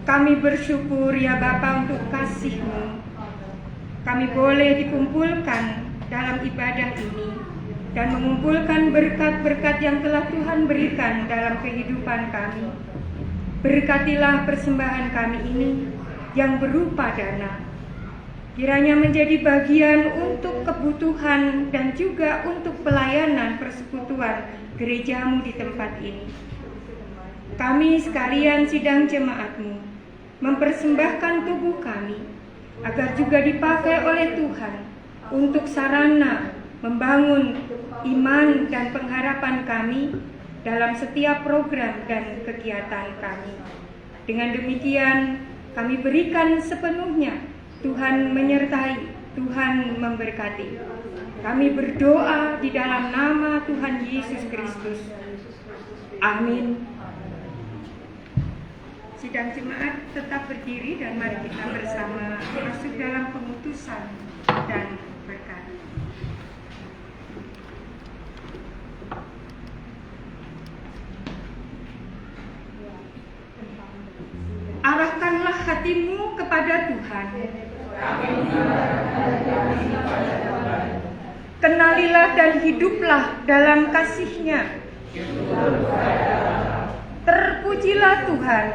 Kami bersyukur ya Bapa untuk kasih-Mu. Kami boleh dikumpulkan dalam ibadah ini dan mengumpulkan berkat-berkat yang telah Tuhan berikan dalam kehidupan kami. Berkatilah persembahan kami ini yang berupa dana. Kiranya menjadi bagian untuk kebutuhan dan juga untuk pelayanan persekutuan gereja-Mu di tempat ini. Kami sekalian sidang jemaat-Mu mempersembahkan tubuh kami agar juga dipakai oleh Tuhan untuk sarana membangun iman dan pengharapan kami dalam setiap program dan kegiatan kami. Dengan demikian kami berikan sepenuhnya. Tuhan menyertai, Tuhan memberkati. Kami berdoa di dalam nama Tuhan Yesus Kristus. Amin. Sidang jemaat tetap berdiri dan mari kita bersama masuk dalam pengutusan dan berkat. Arahkanlah hatimu kepada Tuhan. Kenalilah dan hiduplah dalam kasih-Nya. Terpujilah Tuhan.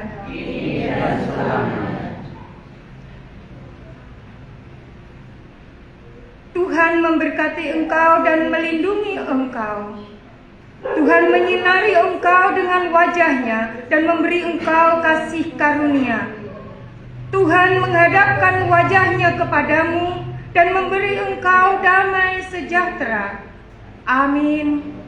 Tuhan memberkati engkau dan melindungi engkau. Tuhan menyinari engkau dengan wajah-Nya dan memberi engkau kasih karunia. Tuhan menghadapkan wajah-Nya kepadamu dan memberi engkau damai sejahtera. Amin.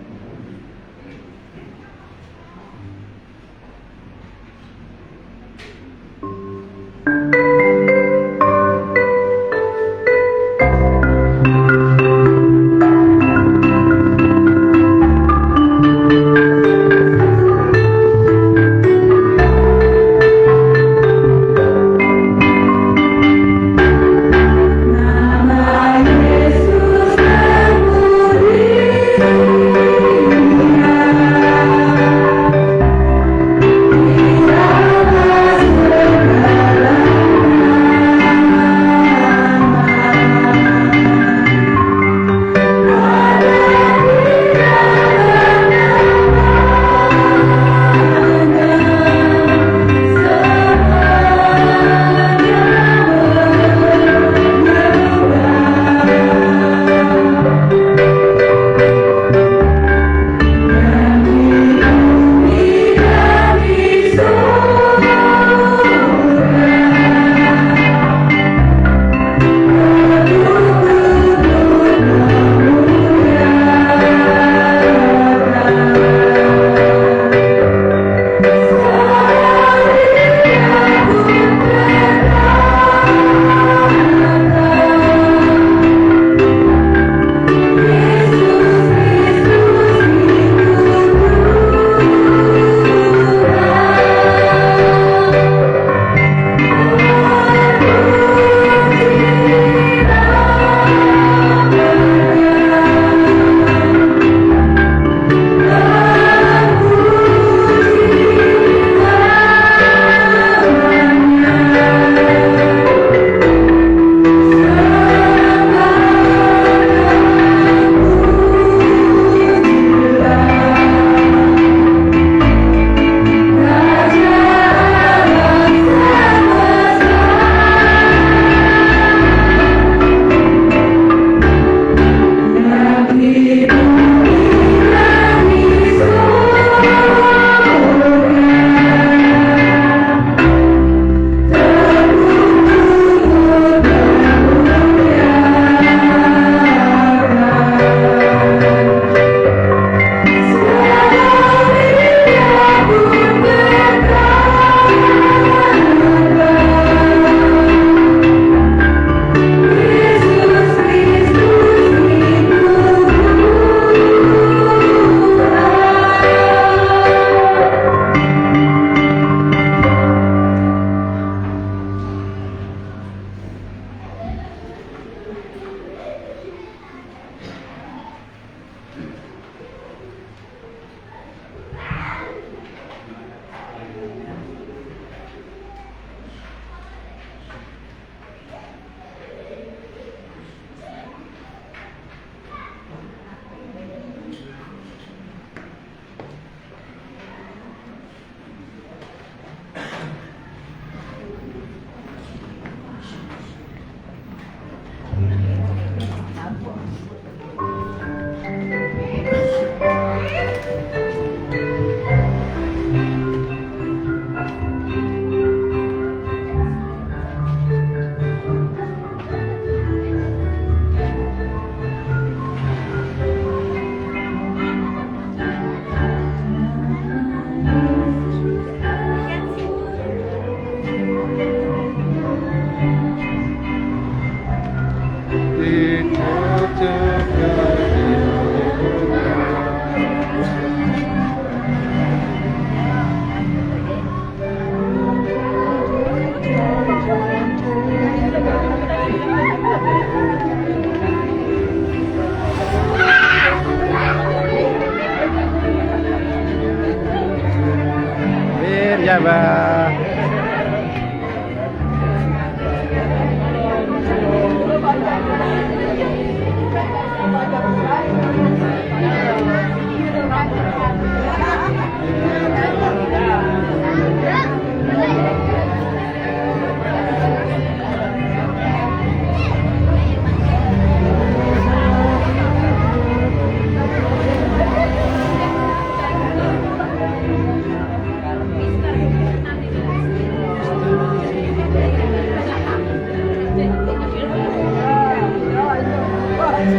Bu,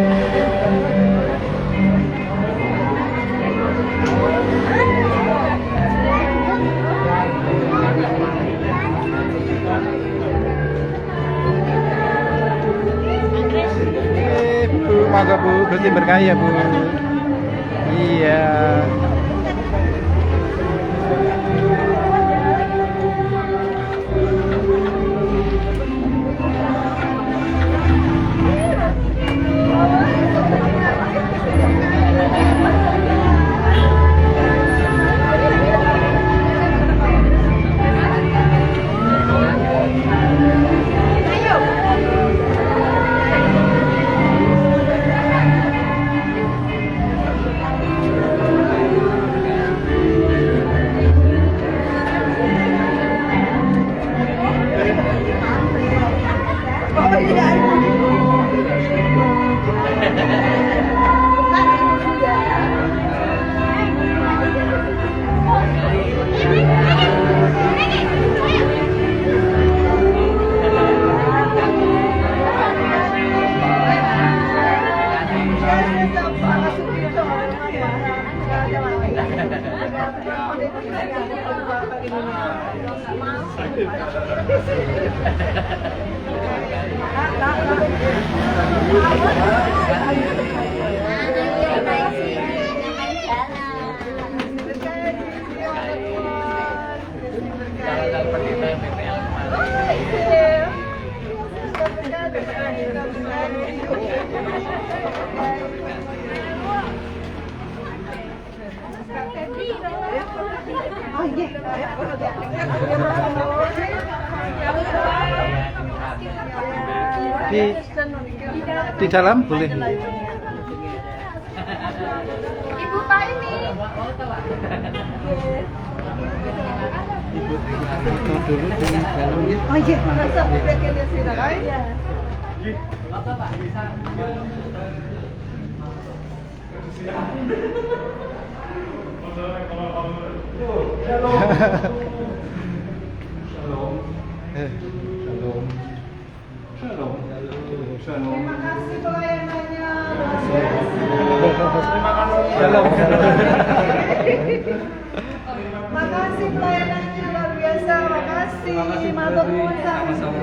monggo Bu, Gusti berkahi ya Bu. Iya. Di dalam boleh. Ibu Pak ini. Foto dulu dengan dalam ya. Oh iya, rasa berpikir di sini, right? Shalom. Shalom. Shalom. Shalom. Terima kasih pelayanannya. Shalom. Makasih pelayanannya luar biasa. Makasih. Matur nuwun sama-sama.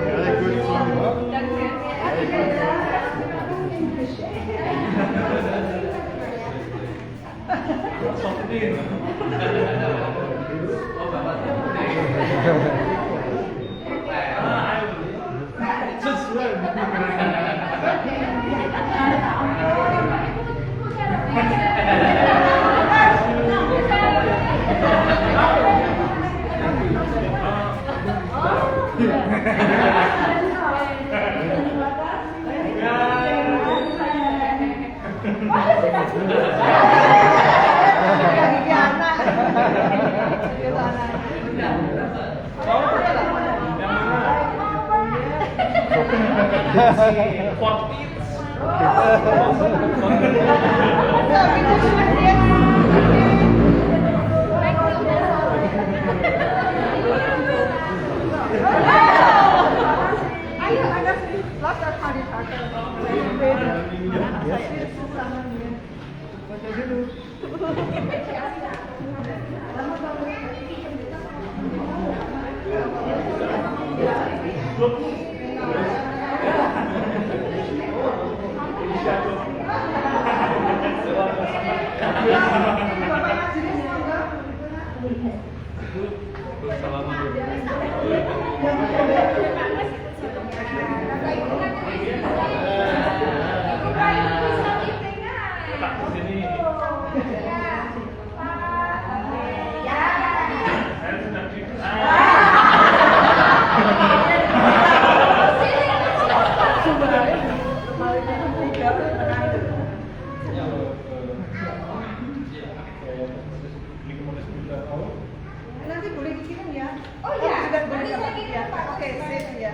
Nanti boleh dikirim ya. Oh iya, Sudah boleh nanti saya dapat kirim, ya. Pak. Oke, sip ya.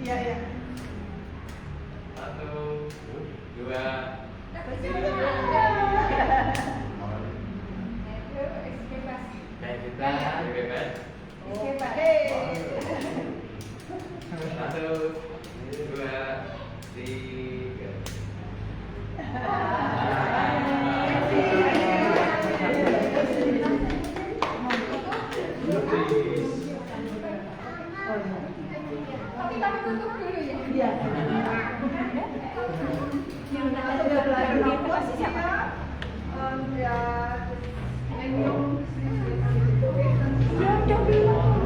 Iya, iya. 1, 2, kayak kita bebas. Hei. 1, 2, 3. Masih siapa? Ya, Udah bilang.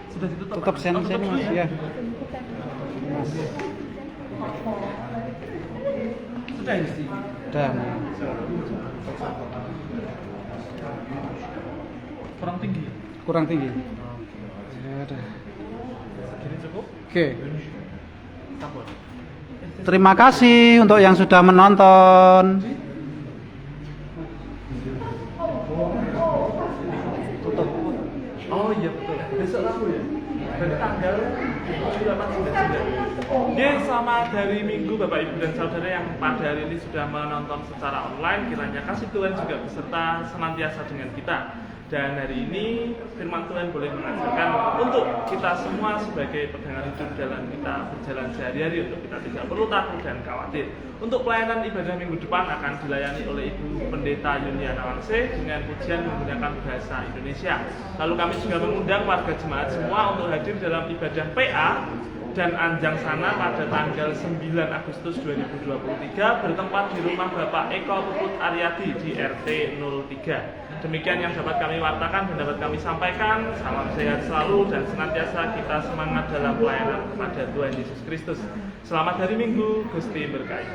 Sudah ditutup. Tutup sen-sen Mas ya. Mas. Sudah ini sih. Dan Kurang tinggi. kurang tinggi. Ya udah. Segini cukup. Oke. Sampun. Terima kasih untuk yang sudah menonton. Tutup. Oh iya betul. Besok Rabu ya. Berarti tanggal 8/9. Oke, selamat hari Minggu Bapak Ibu dan Saudara yang pada hari ini sudah menonton secara online. Kiranya kasih Tuhan juga beserta senantiasa dengan kita. Dan hari ini firman Tuhan boleh mengajarkan untuk kita semua sebagai pegangan hidup dalam kita berjalan sehari-hari, untuk kita tidak perlu takut dan khawatir. Untuk pelayanan ibadah minggu depan akan dilayani oleh Ibu Pendeta Yuliana Wangse dengan pujian menggunakan bahasa Indonesia. Lalu kami juga mengundang warga jemaat semua untuk hadir dalam ibadah PA dan Anjang Sana pada tanggal 9 Agustus 2023 bertempat di rumah Bapak Eko Puput Aryadi di RT 03. Demikian yang dapat kami wartakan dan dapat kami sampaikan. Salam sehat selalu dan senantiasa kita semangat dalam pelayanan kepada Tuhan Yesus Kristus. Selamat hari Minggu, Gusti berkahi.